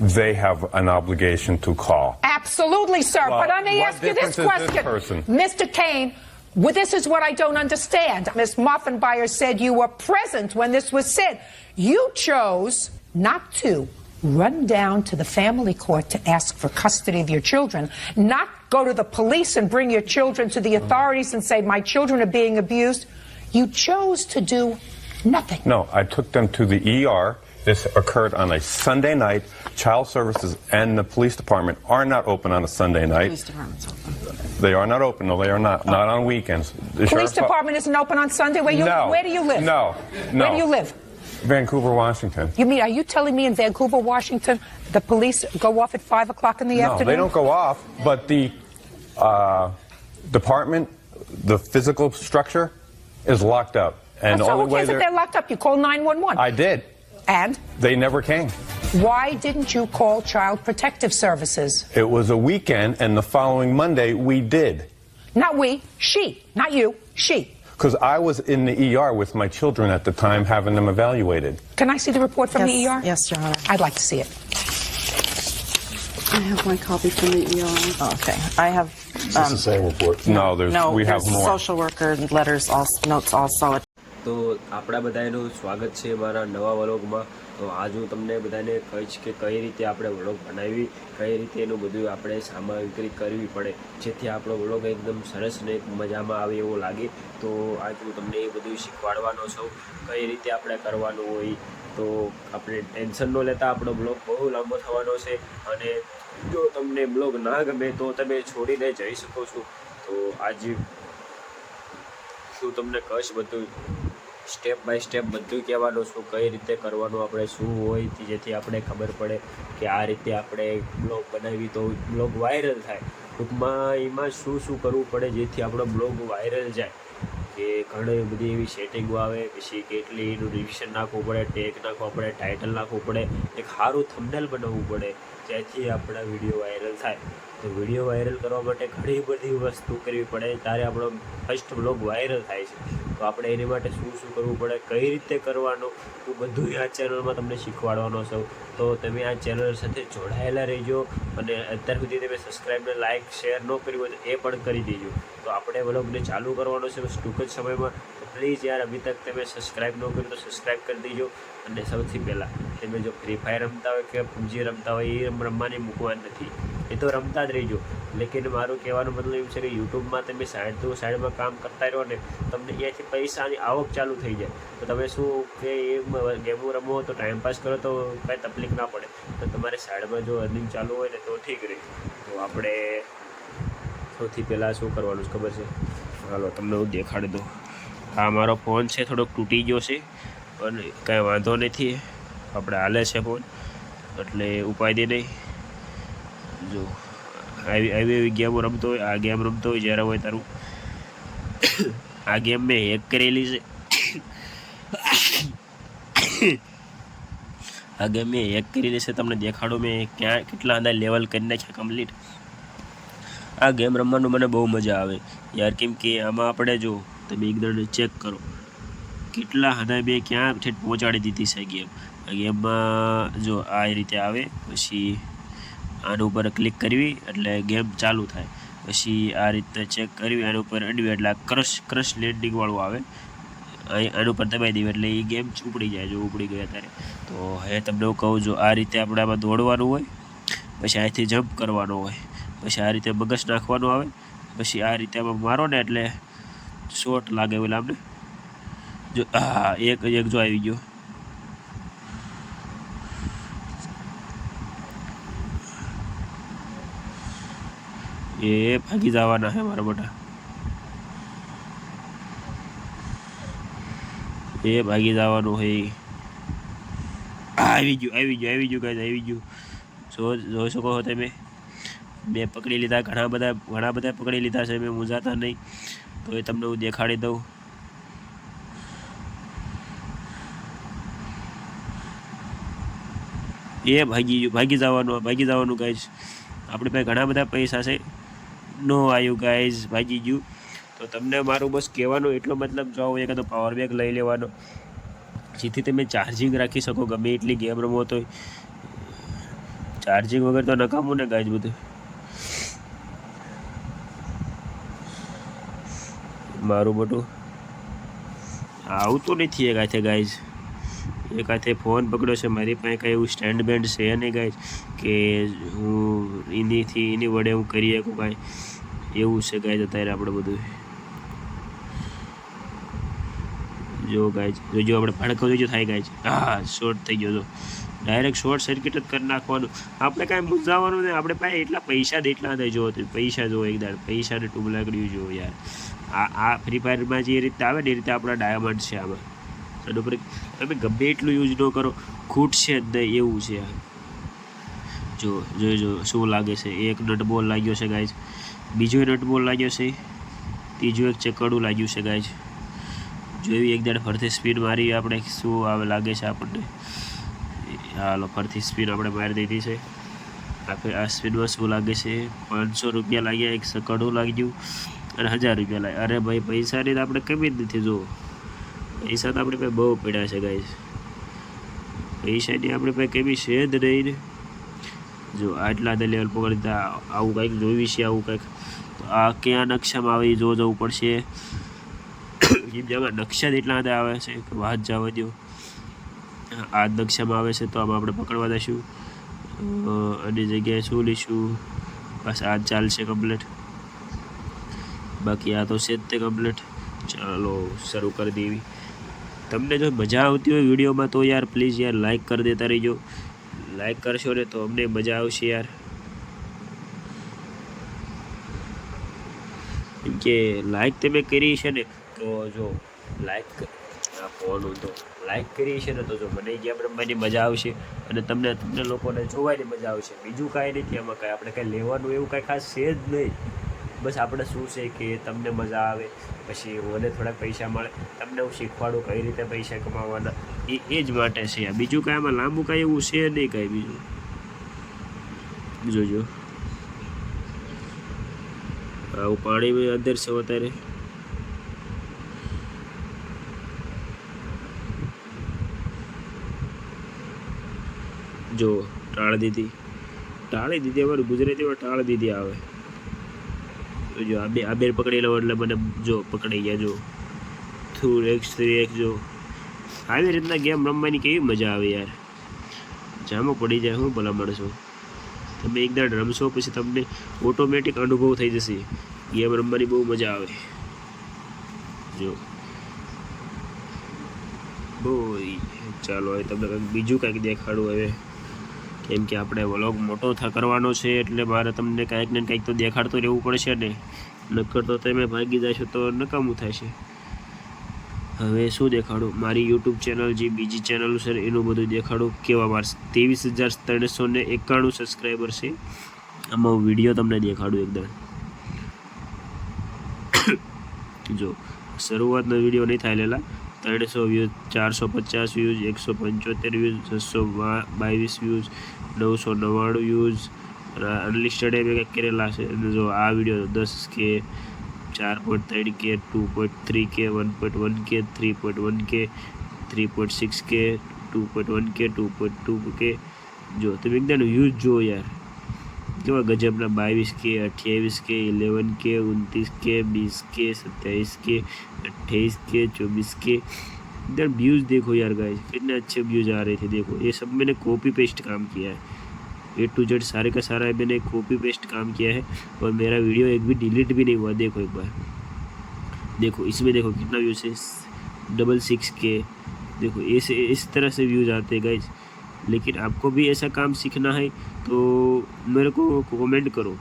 they have an obligation to call. Absolutely, sir. Well, but let me what ask you this difference is this question. person? Mr. Kane, well, this is what I don't understand. Ms. Moffenbauer said you were present when this was said. You chose not to run down to the family court to ask for custody of your children, not go to the police and bring your children to the authorities and say, my children are being abused. You chose to do nothing. No, I took them to the ER. This occurred on a Sunday night. Child Services and the police department are not open on a Sunday night. Police department's open. They are not open. No, they are not. Not on weekends. The Police department isn't open on Sunday? Where do you live? No. Where do you live? Vancouver, Washington. You mean, are you telling me in Vancouver, Washington, the police go off at 5 o'clock in the afternoon? No, they don't go off, but the department, the physical structure, is locked up. And So the only who way cares if they're locked up? You call 911. I did. And? They never came. Why didn't you call Child Protective Services? It was a weekend, and the following Monday we did. Not we, she, not you, she. Because I was in the ER with my children at the time having them evaluated. Can I see the report from the ER? Yes, Your Honor. I'd like to see it. I have my copy from the ER. Okay. I have... Is this the same report? No, we have there's more. social worker letters, notes also. તો આપણા બધાનું સ્વાગત છે મારા નવા વ્લોગમાં. તો આજ હું તમને બધાને કહીશ કે કઈ રીતે આપણે વ્લોગ બનાવી, કઈ રીતે એનું બધું આપણે સામગ્રી કરવી પડે જેથી આપણો વ્લોગ એકદમ સરસ ને મજામાં આવે એવો લાગે. તો આજ હું તમને એ બધું શીખવાડવાનો છું કઈ રીતે આપણે કરવાનું હોય. તો આપણે ટેન્શન ન લેતા આપણો બ્લોગ બહુ લાંબો થવાનો છે, અને જો તમને બ્લોગ ના ગમે તો તમે છોડીને જઈ શકો છો. તો આજ હું તમને કહીશ બધું સ્ટેપ બાય સ્ટેપ બધું કહેવાનું છું કઈ રીતે કરવાનું, આપણે શું હોય જેથી આપણે ખબર પડે કે આ રીતે આપણે બ્લોગ બનાવી તો બ્લોગ વાયરલ થાય. ટૂંકમાં એમાં શું શું કરવું પડે જેથી આપણો બ્લોગ વાયરલ જાય, કે ઘણી બધી એવી સેટિંગો આવે, પછી કેટલી એનું રિવિઝન નાખવું પડે, ટેગ નાખવા પડે, ટાઇટલ નાખવું પડે, એક સારું થંબનેલ બનાવવું પડે જેથી આપણા વિડીયો વાયરલ થાય. તો વિડીયો વાયરલ કરવા માટે ઘણી બધી વસ્તુ કરવી પડે, ત્યારે આપણો ફર્સ્ટ બ્લોગ વાયરલ થાય છે. તો આપણે એની માટે શું શું કરવું પડે, કઈ રીતે કરવાનું, હું બધું આ ચેનલમાં તમને શીખવાડવાનો છું. તો તમે આ ચેનલ સાથે જોડાયેલા રહેજો, અને અત્યાર સુધી તમે સબસ્ક્રાઈબ ને લાઇક શેર ન કર્યું હોય તો એ પણ કરી દેજો. તો આપણે બ્લોગને ચાલુ કરવાનો છે ટૂંક જ સમયમાં. તો પ્લીઝ યાર અભી તક તમે સબસ્ક્રાઈબ ન કર્યું તો સબસ્ક્રાઈબ કરી દેજો. અને સૌથી પહેલાં તમે જો ફ્રી ફાયર રમતા હોય કે PUBG રમતા હોય એ રમવાની મૂકવાની નથી, એ તો રમતા જ રહીજો. લેકિન મારું કહેવાનો મતલબ એમ છે કે યુટ્યુબમાં તમે સાઈડમાં કામ કરતા રહો ને, તમને અહીંયાથી પૈસાની આવક ચાલુ થઈ જાય. તો તમે શું કે એ ગેમો રમો તો ટાઈમપાસ કરો તો કાંઈ તકલીફ ના પડે. તો તમારે સાઈડમાં જો અર્નિંગ ચાલુ હોય ને તો ઠીક રહે. તો આપણે સૌથી પહેલાં શું કરવાનું ખબર છે? હાલો તમને હું દેખાડી દઉં. આ મારો ફોન છે, થોડોક તૂટી ગયો છે પણ કાંઈ વાંધો નથી, આપણે હાલે છે ફોન એટલે ઉપાય નહીં. જો આવી ગેમો રમતો હોય, આ ગેમ રમતો હોય જ્યારે હોય તારું, આ ગેમ મેં હેક કરેલી છે. આ ગેમ મેં હેક કરેલી છે, તમને દેખાડો મેં ક્યાં કેટલા અંદર લેવલ કરી નાખ્યા કમ્પ્લીટ. આ ગેમ રમવાનું મને બહુ મજા આવે યાર, કેમ કે આમાં આપણે જો તમે એકદમ ચેક કરો કેટલા હદાય મેં ક્યાં ઠેઠ પહોંચાડી દીધી છે ગેમ. આ ગેમમાં જો આ રીતે આવે, પછી આના ઉપર ક્લિક કરવી એટલે ગેમ ચાલુ થાય, પછી આ રીતે ચેક કરવી, આના ઉપર અડવી એટલે ક્રશ લેન્ડિંગવાળું આવે, આના ઉપર દબાઈ દેવી એટલે એ ગેમ ઉપડી જાય. જો ઉપડી ગયા ત્યારે તો હવે તમને હું કહું, જો આ રીતે આપણે આમાં દોડવાનું હોય, પછી અહીંથી જમ્પ કરવાનો હોય, પછી આ રીતે મગજ નાખવાનું આવે, પછી આ રીતે આમાં મારો ને એટલે શોટ લાગે એટલે આમને જો હા એક જો આવી ગયો. એ ભાગી જવાના છે મારા બેટા, એ ભાગી જવાનું હોય. આવી ગયું ગાઈસ, આવી ગયું. જોઈ શકો છો તમે, મેં પકડી લીધા, ઘણા બધા પકડી લીધા છે, મેં મૂંઝાતા નહીં. તો એ તમને હું દેખાડી દઉં. એ ભાગી જવાનું ગાઈસ. આપણે પાસે ઘણા બધા પૈસા છે. નો આવ્યું ગાઈઝ, ભાગી ગયું. તો તમને મારું બસ કહેવાનું એટલો મતલબ, જો એકાદો પાવર બેંક લઈ લેવાનો જેથી તમે ચાર્જિંગ રાખી શકો, ગમે એટલી ગેમ રમો તો. ચાર્જિંગ વગર તો નકામું ને ગાઈઝ બધું. મારું બધું આવતું નથી એક હાથે ગાઈઝ, એક હાથે ફોન પકડ્યો છે, મારી પાસે કાંઈ એવું સ્ટેન્ડ બેન્ડ છે નહીં ગાઈઝ કે હું એની વડે હું કરી શકું કાંઈ. એવું છે ગાઈઝ અત્યારે આપણે બધું. જો ગાઈઝ જોજો, આપણે ભડકો જોજો થાય ગાઈઝ. હા શોર્ટ થઈ ગયો, તો ડાયરેક્ટ શોર્ટ સર્કિટ જ કરી નાખવાનું. આપણે કાંઈ મૂંઝાવાનું નહીં, આપણે પાસે એટલા પૈસા જ એટલા થાય. જો પૈસા જો એકદમ પૈસાને ટૂબ લાગડ્યું જો યાર. આ ફ્રી ફાયરમાં જે રીતે આવે ને એ રીતે આપણા ડાયમંડ છે આમાં. એના ઉપર તમે ગમે એટલું યુઝ ન કરો, ખૂટશે જ નહીં એવું છે. જો જોઈજો શું લાગે છે. એક નટબોલ લાગ્યો છે ગાઈઝ, બીજો નટબોલ લાગ્યો છે, ત્રીજું એક ચકડું લાગ્યું છે ગાઈઝ. જોયું એક દાડ ફરતે સ્પીડ મારી આપણે શું આવે લાગે છે આપણને. ચાલો ફરતી સ્પિન આપણે મારી દીધી છે. આ સ્પિનમાં શું લાગે છે? 500 રૂપિયા લાગ્યા, એક સકડું લાગ્યું અને 1000 રૂપિયા લાગ્યા. અરે ભાઈ પૈસાની તો આપણે કમી જ નથી. જો પૈસા તો આપણે પાસે બહુ પડ્યા છે ગાઈસ, પૈસાની આપણે પાસે કમી છે જ નહીં ને. જો આટલા તો લેવલ પકડી દીધા. આવું કંઈક જોયું છે, આવું કંઈક. તો આ ક્યાં નકશામાં આવે એ જોવું પડશે. એમ જગા નકશા એટલા બધા આવે છે કે વાત જવા દો. આ નકશામાં આવે છે તો આમાં આપણે પકડવા દઈશું. અને જગ્યાએ શું લઈશું? બસ આ ચાલશે કમ્પ્લીટ, બાકી આ તો છે જ તે કમ્પ્લીટ. ચાલો શરૂ કરી દેવી. તમને જો મજા આવતી હોય વિડીયોમાં તો યાર પ્લીઝ યાર લાઈક કરી દેતા રહીજો. લાઈક કરશો ને તો અમને મજા આવશે યાર. કેમ કે લાઈક તમે કરી છે ને તો જો લાઈક ફોન તો લાઈક કરી છે ને તો જો મને ગેમ રમવાની મજા આવશે અને તમને લોકોને જોવાની મજા આવશે. બીજું કાંઈ નથી આમાં, કાંઈ આપણે કાંઈ લેવાનું એવું કાંઈ ખાસ છે જ નહીં. બસ આપણે શું છે કે તમને મજા આવે, પછી મને થોડાક પૈસા મળે, તમને હું શીખવાડું કઈ રીતે પૈસા કમાવાના, એ જ માટે છે. બીજું કાંઈ આમાં લાંબુ કાંઈ એવું છે નહીં કાંઈ બીજું. જોજો આવું પાણી અંદર છે અત્યારે. જો ટાળી દીધી અમારું ગુજરાતીમાં ટાળી દીધી આવે. જો આ બે પકડી લો એટલે મને જો પકડી ગયા. જો 2x 3x. જો આવી રીતના ગેમ રમવાની કેવી મજા આવે યાર. જામો પડી જાય હું ભલા માણસો. તમે એક દાડ રમશો પછી તમને ઓટોમેટિક અનુભવ થઈ જશે. ગેમ રમવાની બહુ મજા આવે. જો બહુ. ચાલો હવે તમને કંઈક બીજું કંઈક દેખાડું હવે, કેમ કે આપણે વ્લોગ મોટો કરવાનો છે એટલે મારે તમને કંઈક ને કંઈક તો દેખાડતું રહેવું પડશે ને, નકર તો તમે ભાગી જશો તો નકામું થશે. હવે શું દેખાડું? મારી યુટ્યુબ ચેનલ જે બીજી ચેનલ છે એનું બધું દેખાડું. કેવા મારે 23,391 સબસ્ક્રાઈબર છે. આમાં વિડીયો તમને દેખાડું એકદમ. જો શરૂઆતનો વિડીયો નહીં થાય 300 views, 450 views, 175 views, 622 views, 999 views, unlisted એ કંઈક કરેલા છે. જો આ video 10K, 4.3K, 2.3K, 1.1K, 3.1K, 3.6K, 2.1K, 2.2K. જો તમે એકદમ વ્યૂઝ જુઓ યાર કેવા ગજબના. 22K, 28K, 11K, 29K, 20K, 27K, 28K, 24K. इधर व्यूज़ देखो यार गाइस, कितने अच्छे व्यूज़ आ रहे थे. देखो ये सब मैंने कॉपी पेस्ट काम किया है. A to Z सारे का सारा मैंने कॉपी पेस्ट काम किया है और मेरा वीडियो एक भी डिलीट भी नहीं हुआ. देखो एक बार देखो, इसमें देखो कितना व्यूज़ है. 666K. देखो ऐसे इस तरह से व्यूज़ आते हैं गाइस. लेकिन आपको भी ऐसा काम सीखना है तो मेरे को कमेंट करो.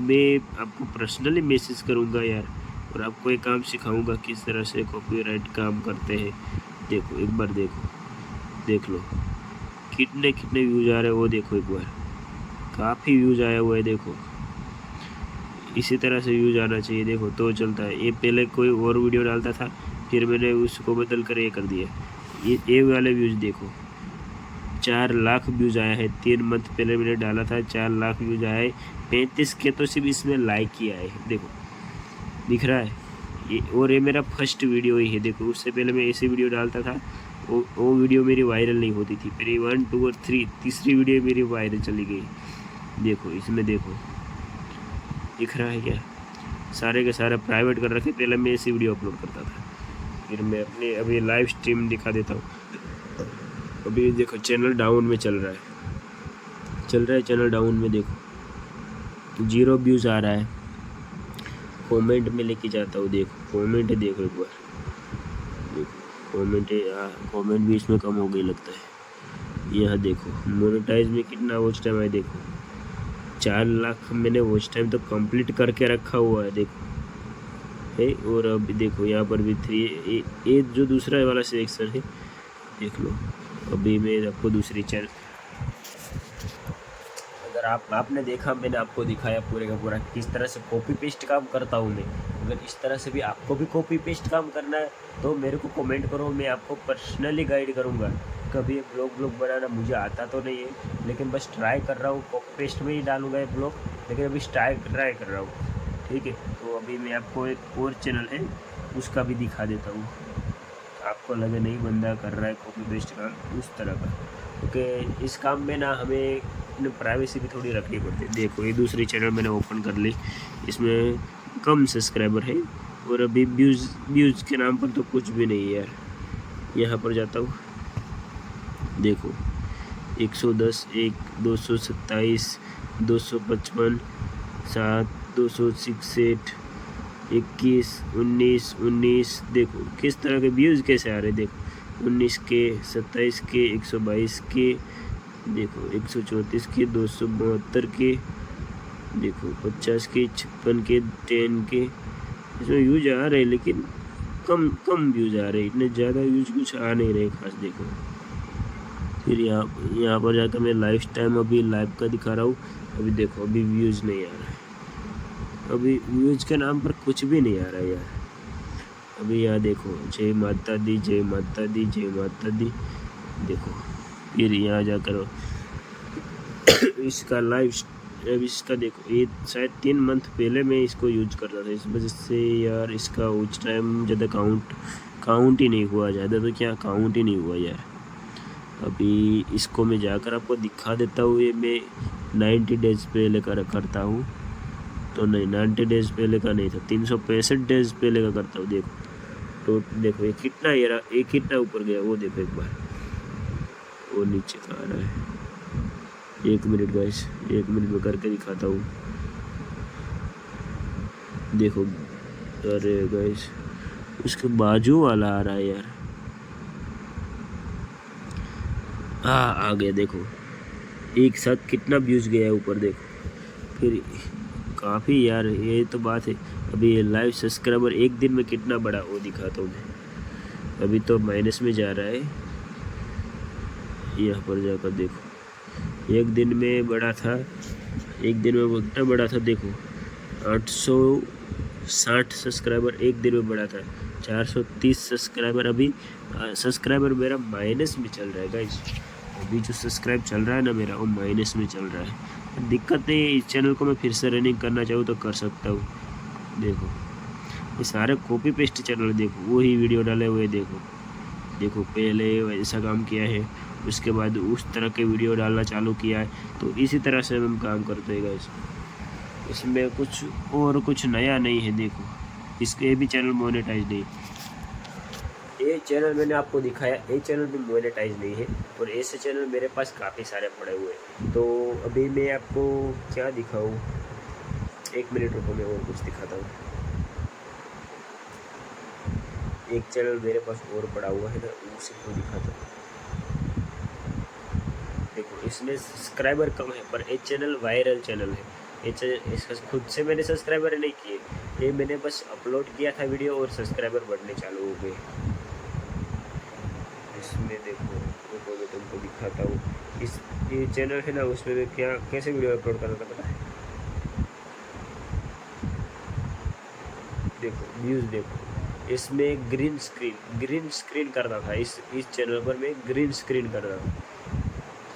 मैं आपको पर्सनली मैसेज करूँगा यार, और आपको एक काम सिखाऊंगा किस तरह से कॉपीराइट काम करते हैं. देखो एक बार देख लो कितने व्यूज़ आ रहे हैं वो देखो एक बार. काफ़ी व्यूज़ आया हुआ है. देखो इसी तरह से व्यूज़ आना चाहिए. देखो तो चलता है. ये पहले कोई और वीडियो डालता था, फिर मैंने उसको बदल कर ये कर दिया. ये वाले व्यूज़ देखो 4 लाख व्यूज़ आया है. 3 मंथ पहले मैंने डाला था, 4 लाख व्यूज़ आया है. 35K तो सिर्फ इसमें लाइक किया है. देखो दिख रहा है ये, और ये मेरा फर्स्ट वीडियो ही है. देखो उससे पहले मैं ऐसे वीडियो डालता था, वो वीडियो मेरी वायरल नहीं होती थी. फिर 1, 2 और 3 तीसरी वीडियो मेरी वायरल चली गई. देखो इसमें देखो दिख रहा है क्या? सारे के सारे प्राइवेट कर रखे. पहले मैं ऐसी वीडियो अपलोड करता था. फिर मैं अपने अभी लाइव स्ट्रीम दिखा देता हूँ. अभी देखो चैनल डाउन में चल रहा है चैनल डाउन में. देखो 0 व्यूज़ आ रहा है. कमेंट में लेके जाता हूँ. देखो कमेंट देखो एक बार. देखो कमेंट भी इसमें कम हो गई लगता है. यहाँ देखो मोनेटाइज में कितना वॉच टाइम है. देखो 4 लाख मैंने वॉच टाइम तो कंप्लीट करके रखा हुआ है. देखो है. और अभी देखो यहाँ पर भी 3 ये जो दूसरा वाला सेक्शन है देख लो. अभी मैं आपको दूसरी चैनल, अगर आपने देखा, मैंने आपको दिखाया पूरे का पूरा किस तरह से कॉपी पेस्ट काम करता हूँ मैं. अगर इस तरह से भी आपको भी कॉपी पेस्ट काम करना है तो मेरे को कमेंट करो. मैं आपको पर्सनली गाइड करूँगा कभी ब्लॉग बनाना मुझे आता तो नहीं है, लेकिन बस ट्राई कर रहा हूँ। कॉपी पेस्ट में ही डालूंगा ये ब्लॉग, लेकिन अभी ट्राई कर रहा हूँ। ठीक है, तो अभी मैं आपको एक और चैनल है उसका भी दिखा देता हूँ, आपको लगे नहीं बंदा कर रहा है कॉपी पेस्ट का उस तरह का, क्योंकि इस काम में ना हमें प्राइवेसी भी थोड़ी रखनी पड़ती है। देखो ये दूसरी चैनल मैंने ओपन कर ली, इसमें कम सब्सक्राइबर है और अभी व्यूज़ के नाम पर तो कुछ भी नहीं है यार। यहाँ पर जाता हूँ, देखो 110, 1, 227, 255, 7, 266, 21, 19, देखो किस तरह के व्यूज़ कैसे आ रहे। देखो 19 के, 27 के, 122 के, देखो 134 के, 272 के, देखो 50 के, 56 के, 10 के। इसमें व्यूज आ रहे हैं लेकिन कम व्यूज आ रहे हैं, इतने ज़्यादा व्यूज कुछ आ नहीं रहे खास। देखो फिर यहाँ पर जाकर मैं अभी लाइव का दिखा रहा हूँ। अभी देखो अभी व्यूज नहीं आ रहा है, अभी व्यूज के नाम पर कुछ भी नहीं आ रहा है यार। अभी यहाँ देखो जय माता दी, जय माता दी, जय माता दी। देखो फिर यहाँ जाकर इसका लाइव, अब इसका देखो ये शायद 3 मंथ पहले मैं इसको यूज कर रहा था, इस वजह से यार इसका उस टाइम ज़्यादा काउंट ही नहीं हुआ, ज़्यादा तो क्या काउंट ही नहीं हुआ यार। अभी इसको मैं जाकर आपको दिखा देता हूँ। ये मैं 90 डेज़ पहले करता हूँ, तो नहीं 90 डेज़ पहले का नहीं था, 365 डेज़ पहले का करता हूँ। देखो तो देखो ये कितना ऊपर गया वो देखो एक बार, वो नीचे का आ रहा है। 1 मिनट गाइस, 1 मिनट में करके दिखाता हूँ। देखो अरे गाइस उसके बाजू वाला आ रहा है यार, आ गया। देखो एक साथ कितना व्यूज गया ऊपर, देखो फिर काफ़ी यार, ये तो बात है। अभी ये लाइव सब्सक्राइबर एक दिन में कितना बड़ा वो दिखाता हूँ मैं। अभी तो माइनस में जा रहा है, यहाँ पर जाकर देखो एक दिन में बड़ा था, एक दिन में कितना बड़ा था। देखो 860 सब्सक्राइबर एक दिन में बढ़ा था, 430 सब्सक्राइबर। अभी सब्सक्राइबर मेरा माइनस में चल रहा है गाइस, अभी जो सब्सक्राइब चल रहा है ना मेरा वो माइनस में चल रहा है। दिक्कत नहीं है, इस चैनल को मैं फिर से रनिंग करना चाहूँ तो कर सकता हूँ। देखो ये सारे कॉपी पेस्ट चैनल, देखो वही वीडियो डाले हुए। देखो पहले ऐसा काम किया है, उसके बाद उस तरह के वीडियो डालना चालू किया है, तो इसी तरह से हम काम करते हैं गाइस। इसमें कुछ नया नहीं है। देखो इसके भी चैनल मोनेटाइज नहीं, ये चैनल मैंने आपको दिखाया, ये चैनल भी मोनेटाइज नहीं है, और ऐसे चैनल मेरे पास काफ़ी सारे पड़े हुए हैं। तो अभी मैं आपको क्या दिखाऊं, 1 मिनट रुको मैं और कुछ दिखाता हूँ। एक चैनल मेरे पास और पड़ा हुआ है ना, उसी को दिखाता हूँ। देखो इसमें सब्सक्राइबर कम है, पर ये चैनल वायरल चैनल है। इसका खुद से मैंने सब्सक्राइबर नहीं किए, ये मैंने बस अपलोड किया था वीडियो और सब्सक्राइबर बढ़ने चालू हो गए। इसमें देखो मैं तुमको दिखाता हूँ। ये चैनल है ना, उसमें मैं कैसे वीडियो अपलोड करना था पता है। देखो व्यूज़ देखो, इसमें ग्रीन स्क्रीन करना था। इस चैनल पर मैं ग्रीन स्क्रीन कर रहा हूँ,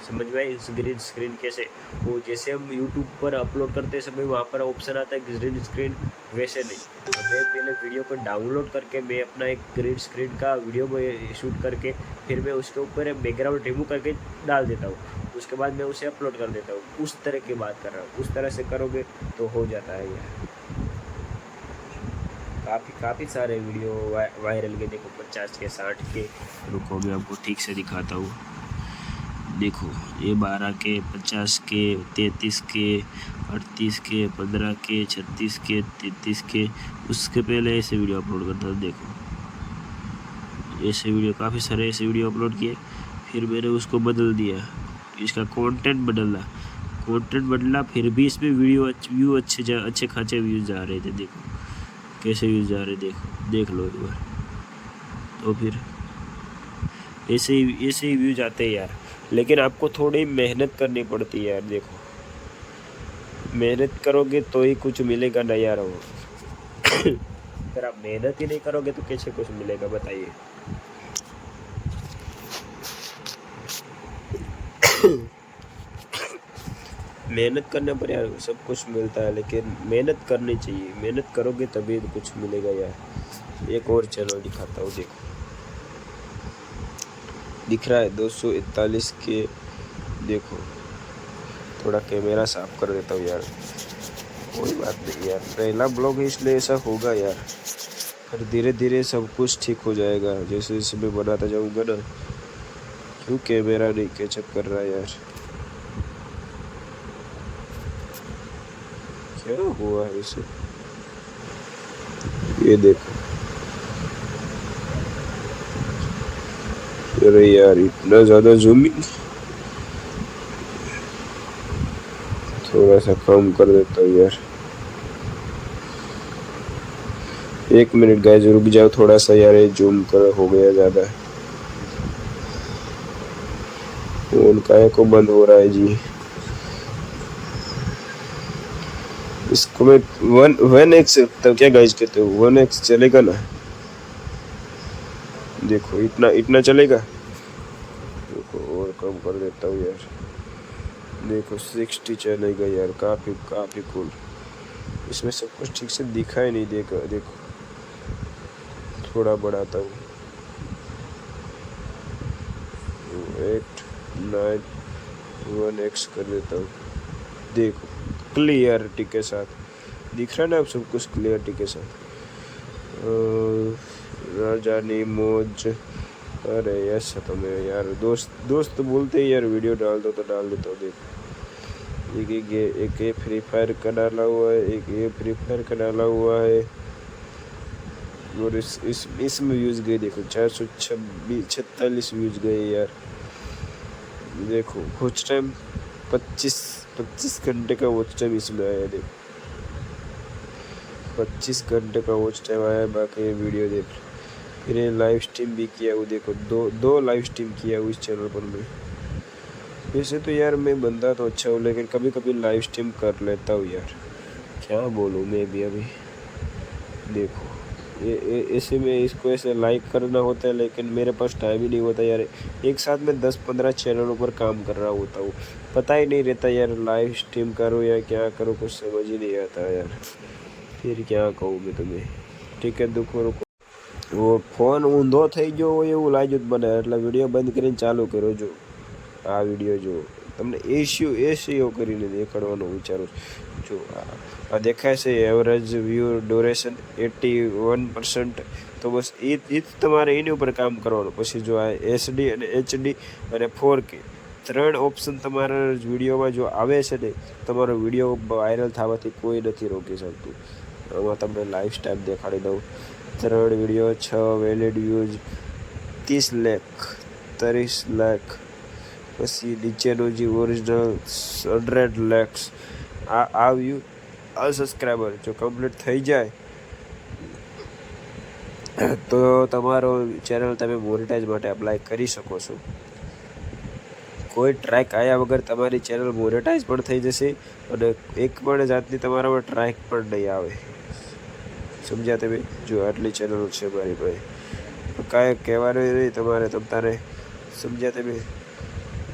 समझ में? इस ग्रीन स्क्रीन कैसे, वो जैसे हम यूट्यूब पर अपलोड करते समय वहाँ पर ऑप्शन आता है ग्रीन स्क्रीन, वैसे नहीं। तो मैं पहले वीडियो को डाउनलोड करके मैं अपना एक ग्रीन स्क्रीन का वीडियो में शूट करके फिर मैं उसके ऊपर बैकग्राउंड रिमूव करके डाल देता हूँ, उसके बाद मैं उसे अपलोड कर देता हूँ। उस तरह की बात कर रहा हूँ, उस तरह से करोगे तो हो जाता है यार। काफ़ी सारे वीडियो वायरल के, देखो 50 के 60 के। रुको मैं आपको ठीक से दिखाता हूँ। देखो ये 12 के, 50 के, 33 के, 38 के, 15 के, 36 के, 33 के। उसके पहले ऐसे वीडियो अपलोड करता था। देखो ऐसे वीडियो, काफ़ी सारे ऐसे वीडियो अपलोड किए, फिर मैंने उसको बदल दिया, इसका कंटेंट बदला, फिर भी इसमें व्यू अच्छे खासे व्यूज़ आ रहे थे। देखो कैसे व्यूज़ आ रहे, देख लो एक बार। तो फिर ऐसे ही व्यूज़ आते हैं यार, लेकिन आपको थोड़ी मेहनत करनी पड़ती है यार। देखो मेहनत करोगे तो ही कुछ मिलेगा ना यार। वो अगर आप मेहनत ही नहीं करोगे तो कैसे कुछ मिलेगा बताइए। मेहनत करने पर यार सब कुछ मिलता है, लेकिन मेहनत करनी चाहिए, मेहनत करोगे तभी तो कुछ मिलेगा यार। एक और चैनल दिखाता हूँ, देखो दिख रहा है 241 के। देखो थोड़ा कैमरा साफ कर देता हूँ यार, कोई बात नहीं यार, पहला ब्लॉग है इसलिए ऐसा होगा यार, पर धीरे धीरे सब कुछ ठीक हो जाएगा जैसे जैसे मैं बनाता जाऊँगा ना। क्यों कैमरा नहीं कैचअप कर रहा है यार, क्या हुआ है इसे? ये देखो, अरे यार इतना ज़्यादा जूमिंग, थोड़ा सा कम कर देता हूँ यार। 1 मिनट गाइस रुक जाओ थोड़ा सा यार, ये जूम कर हो गया ज़्यादा। फोन काहे को बंद हो रहा है जी? इसको मैं 1x तब क्या गाइस कहते हो, 1x चलेगा ना? देखो इतना चलेगा। देखो और कम कर देता हूँ यार, देखो 60 चलेगा यार, काफ़ी कूल। इसमें सब कुछ ठीक से दिखाई नहीं देगा, देखो थोड़ा बढ़ाता हूँ, 8 9 1x कर देता हूँ। देखो क्लियरिटी के साथ दिख रहा है ना अब सब कुछ, क्लियरिटी के साथ। राजानी मौज, अरे यस तो मैं यार दोस्त बोलते ही यार वीडियो डाल दो तो डाल देता हूँ। देखो एक ये फ्री फायर का डाला हुआ है, एक ये फ्री फायर का डाला हुआ है, और इसमें व्यूज़ गए देखो 446 व्यूज़ गए यार। देखो वॉच टाइम 25 घंटे का वॉच टाइम इसमें आया, देखो 25 घंटे का वॉच टाइम आया। बाकी ये वीडियो देख, फिर ये लाइव स्ट्रीम भी किया वो, देखो दो लाइव स्ट्रीम किया हुआ इस चैनल पर मैं। वैसे तो यार मैं बंदा तो अच्छा हूँ, लेकिन कभी कभी लाइव स्ट्रीम कर लेता हूँ यार, क्या बोलूँ मैं भी अभी। देखो ये ऐसे में इसको ऐसे लाइक करना होता है, लेकिन मेरे पास टाइम ही नहीं होता यार। एक साथ में 10-15 चैनलों पर काम कर रहा होता हूँ, पता ही नहीं रहता यार लाइव स्ट्रीम करूँ या क्या करूँ, कुछ समझ ही नहीं आता यार। फिर क्या कहूँ मैं तुम्हें, ठीक है दुखो रुको। वो फोन ઊંધો થઈ ગયો હોય એવું લાગ્યું જ મને, એટલે વિડીયો બંધ કરીને ચાલુ કર્યો। જો આ વિડીયો જો તમને એસીઓ કરીને દેખાડવાનો વિચારું જો આ દેખાય છે એવરેજ વ્યૂ ડ્યુરેશન 81%, તો બસ એ જ તમારે એની ઉપર કામ કરવાનું। પછી જો આ SD અને HD અને 4K 3 ઓપ્શન તમારા વિડીયોમાં જો આવે છે ને, તમારો વિડીયો વાયરલ થવાથી કોઈ નથી રોકી શકતું। આમાં તમને લાઈવ સ્ટાઈલ દેખાડી દઉં, 3 video 6 valid views 30 lakh 30 lakh. પછી નીચેનો જે ઓરિજિનલ 100 lakhs આ વ્યૂ આ સબસ્ક્રાઈબર જો કમ્પ્લીટ થઈ જાય તો તમારો ચેનલ તમે મોનેટાઈઝ માટે એપ્લાય કરી શકો છો। કોઈ ટ્રેક આવ્યા વગર તમારી ચેનલ મોનેટાઈઝ પણ થઈ જશે, અને એક પણ જાતની તમારામાં ટ્રેક પણ નહીં આવે, સમજ્યા તમે? જો આટલી ચેનલો છે મારી પાસે, કાંઈ કહેવાનું નહીં તમારે, તમારે સમજ્યા તમે?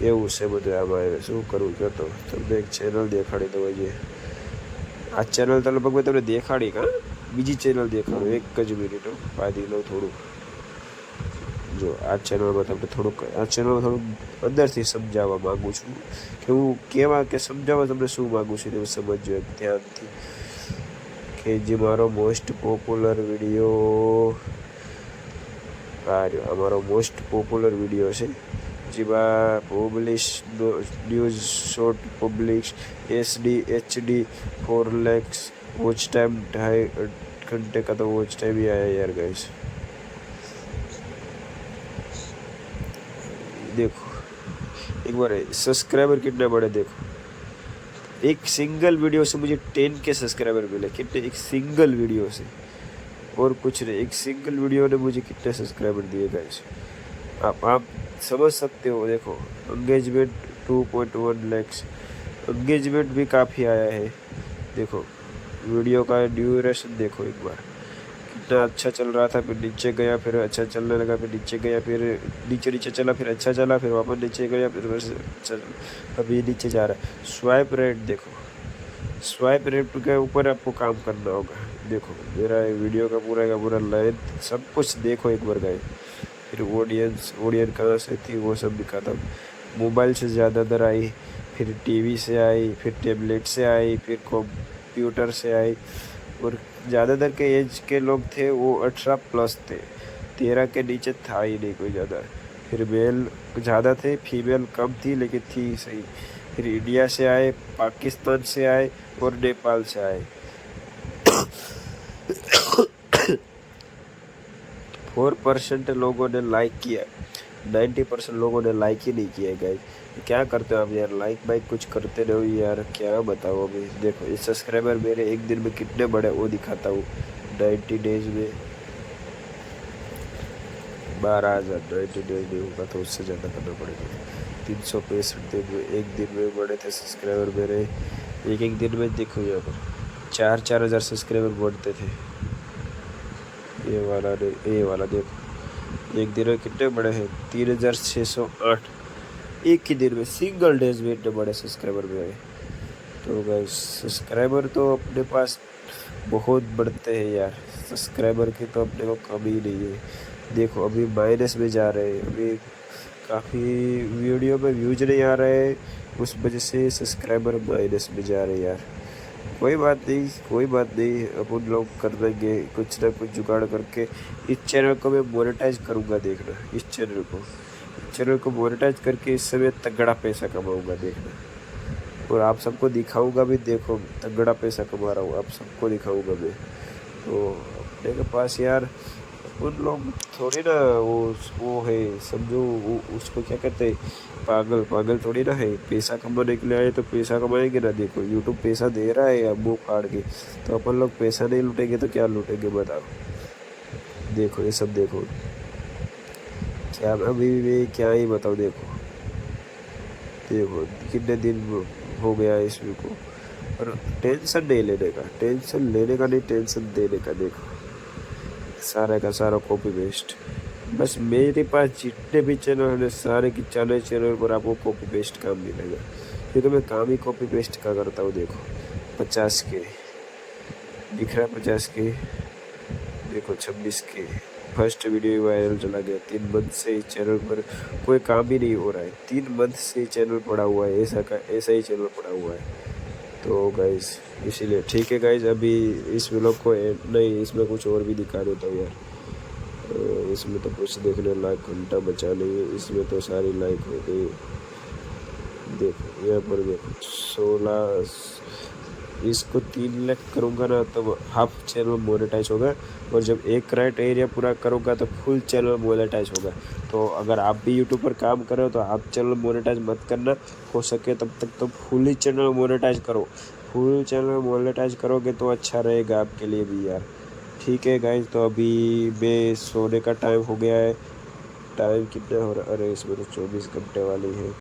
એવું છે બધું આમાં, શું કરવું કહો તો તમને એક ચેનલ દેખાડી દઉં છે। આ ચેનલ તો લગભગ મેં તમને દેખાડી, કાં બીજી ચેનલ દેખાડું, એક જ મિનિટ પાડી લઉં થોડુંક। જો આ ચેનલમાં તમને થોડુંક અંદરથી સમજાવવા માગું છું કે હું કેવા કે સમજાવવા તમને શું માગું છું, તમે સમજજો ધ્યાનથી। કે જે મારો મોસ્ટ પોપ્યુલર વિડીયો આ રહ્યો, આ મારો મોસ્ટ પોપ્યુલર વિડીયો છે, જેમાં publish news short publish SD HD 4 lakhs watch time 2.5 घंटे का तो वॉच टाइम ही आया यार गाइस। देखो एक बार सब्सक्राइबर कितने बड़े, देखो एक सिंगल वीडियो से मुझे 10K सब्सक्राइबर मिले, कितने, एक सिंगल वीडियो से, और कुछ नहीं, एक सिंगल वीडियो ने मुझे कितने सब्सक्राइबर दिए गाइस, आप समझ सकते हो। देखो एंगेजमेंट 2.1 lakhs, एंगेजमेंट भी काफ़ी आया है। देखो वीडियो का ड्यूरेशन देखो एक बार इतना अच्छा चल रहा था, फिर नीचे गया, फिर अच्छा चलने लगा, फिर नीचे गया, फिर नीचे चला, फिर अच्छा चला, फिर वापस नीचे गया, फिर वैसे अभी नीचे जा रहा है। स्वाइप रेट देखो, स्वाइप रेट के ऊपर आपको काम करना होगा। देखो मेरा वीडियो का पूरा लाइन सब कुछ देखो एक बार गाइस। फिर ऑडियंस कहाँ से थी वो सब दिखाता हूँ। मोबाइल से ज़्यादातर आई, फिर टीवी से आई, फिर टैबलेट से आई, फिर कंप्यूटर से आई, और ज़्यादातर के एज के लोग थे वो 18+ थे, 13 के नीचे था ही नहीं कोई ज़्यादा। फिर मेल ज़्यादा थे, फीमेल कम थी लेकिन थी सही। फिर इंडिया से आए, पाकिस्तान से आए और नेपाल से आए। 4% लोगों ने लाइक किया, 90% लोगों ने लाइक ही नहीं किया गाइस। क्या करते हो आप यार, लाइक बाइक कुछ करते रहो यार, क्या बताओ। अभी देखो ये सब्सक्राइबर मेरे एक दिन में कितने बड़े वो दिखाता हूँ। 90 डेज में 12,000, 90 डेज में होगा तो उससे ज़्यादा करना पड़ेगा। 365 दिन में, एक दिन में बड़े थे सब्सक्राइबर मेरे। एक दिन में देखो यहाँ पर 4-4 हज़ार सब्सक्राइबर बढ़ते थे। ये वाला देखो एक दिन में कितने बड़े हैं, 3,608 एक ही दिन में, सिंगल डेज में इतने बड़े सब्सक्राइबर मेरे। तो गाइस सब्सक्राइबर तो अपने पास बहुत बढ़ते हैं यार, सब्सक्राइबर की तो अपने को कमी नहीं है। देखो अभी माइनस में जा रहे हैं, अभी काफ़ी वीडियो में व्यूज नहीं आ रहे हैं, उस वजह से सब्सक्राइबर माइनस में जा रहे हैं यार। कोई बात नहीं, अपन लोग कर देंगे कुछ ना कुछ जुगाड़ करके। इस चैनल को मैं मोनेटाइज करूँगा, देखना। इस चैनल को मोनेटाइज करके इससे मैं तगड़ा पैसा कमाऊँगा, देखना। और आप सबको दिखाऊँगा भी, देखो तगड़ा पैसा कमा रहा हूँ, आप सबको दिखाऊँगा मैं। तो अपने के पास यार उन लोग थोड़ी ना वो है, समझो उसको क्या कहते हैं, पागल थोड़ी ना है। पैसा कमाने के लिए आए तो पैसा कमाएंगे ना। देखो यूट्यूब पैसा दे रहा है मुँह फाड़ के, तो अपन लोग पैसा नहीं लूटेंगे तो क्या लूटेंगे बताओ। देखो ये सब देखो, क्या अभी भी क्या ही बताओ। देखो कितने दिन हो गया इसमें को, और टेंशन नहीं लेने का, टेंशन लेने का नहीं, टेंशन देने का। देखो सारा का सारा कॉपी पेस्ट, बस मेरे पास जितने भी चैनल हैं सारे की चैनल पर आपको कॉपी पेस्ट काम मिलेगा, क्योंकि मैं काम ही कॉपी पेस्ट का करता हूँ। देखो 50 के दिख रहा है, 50 के देखो, 26 के फर्स्ट वीडियो वायरल चला गया। 3 मंथ से चैनल पर कोई काम ही नहीं हो रहा है, 3 मंथ से चैनल पड़ा हुआ है, ऐसा ही चैनल पड़ा हुआ है। तो गाइस इसीलिए ठीक है गाइस, अभी इस व्लॉग को नहीं, इसमें कुछ और भी दिखा देता हूँ यार। इसमें तो कुछ देखने लायक घंटा बचा नहीं है, इसमें तो सारी लाइक हो गई। देखो यहाँ पर देखो 16, इसको 3 लाख करूँगा ना तो हाफ चैनल मोनेटाइज होगा, और जब 1 क्राइटेरिया पूरा करूँगा तो फुल चैनल मोनेटाइज होगा। तो अगर आप भी यूट्यूब पर काम कर रहे हो तो आप चैनल मोनेटाइज मत करना, हो सके तब तक तो फुल ही चैनल मोनेटाइज करो। फुल चैनल मोनेटाइज करोगे तो अच्छा रहेगा आपके लिए भी यार। ठीक है गाइज, तो अभी मैं सोने का टाइम हो गया है। टाइम कितना हो रहा है, अरे इसमें तो 24 घंटे वाली है।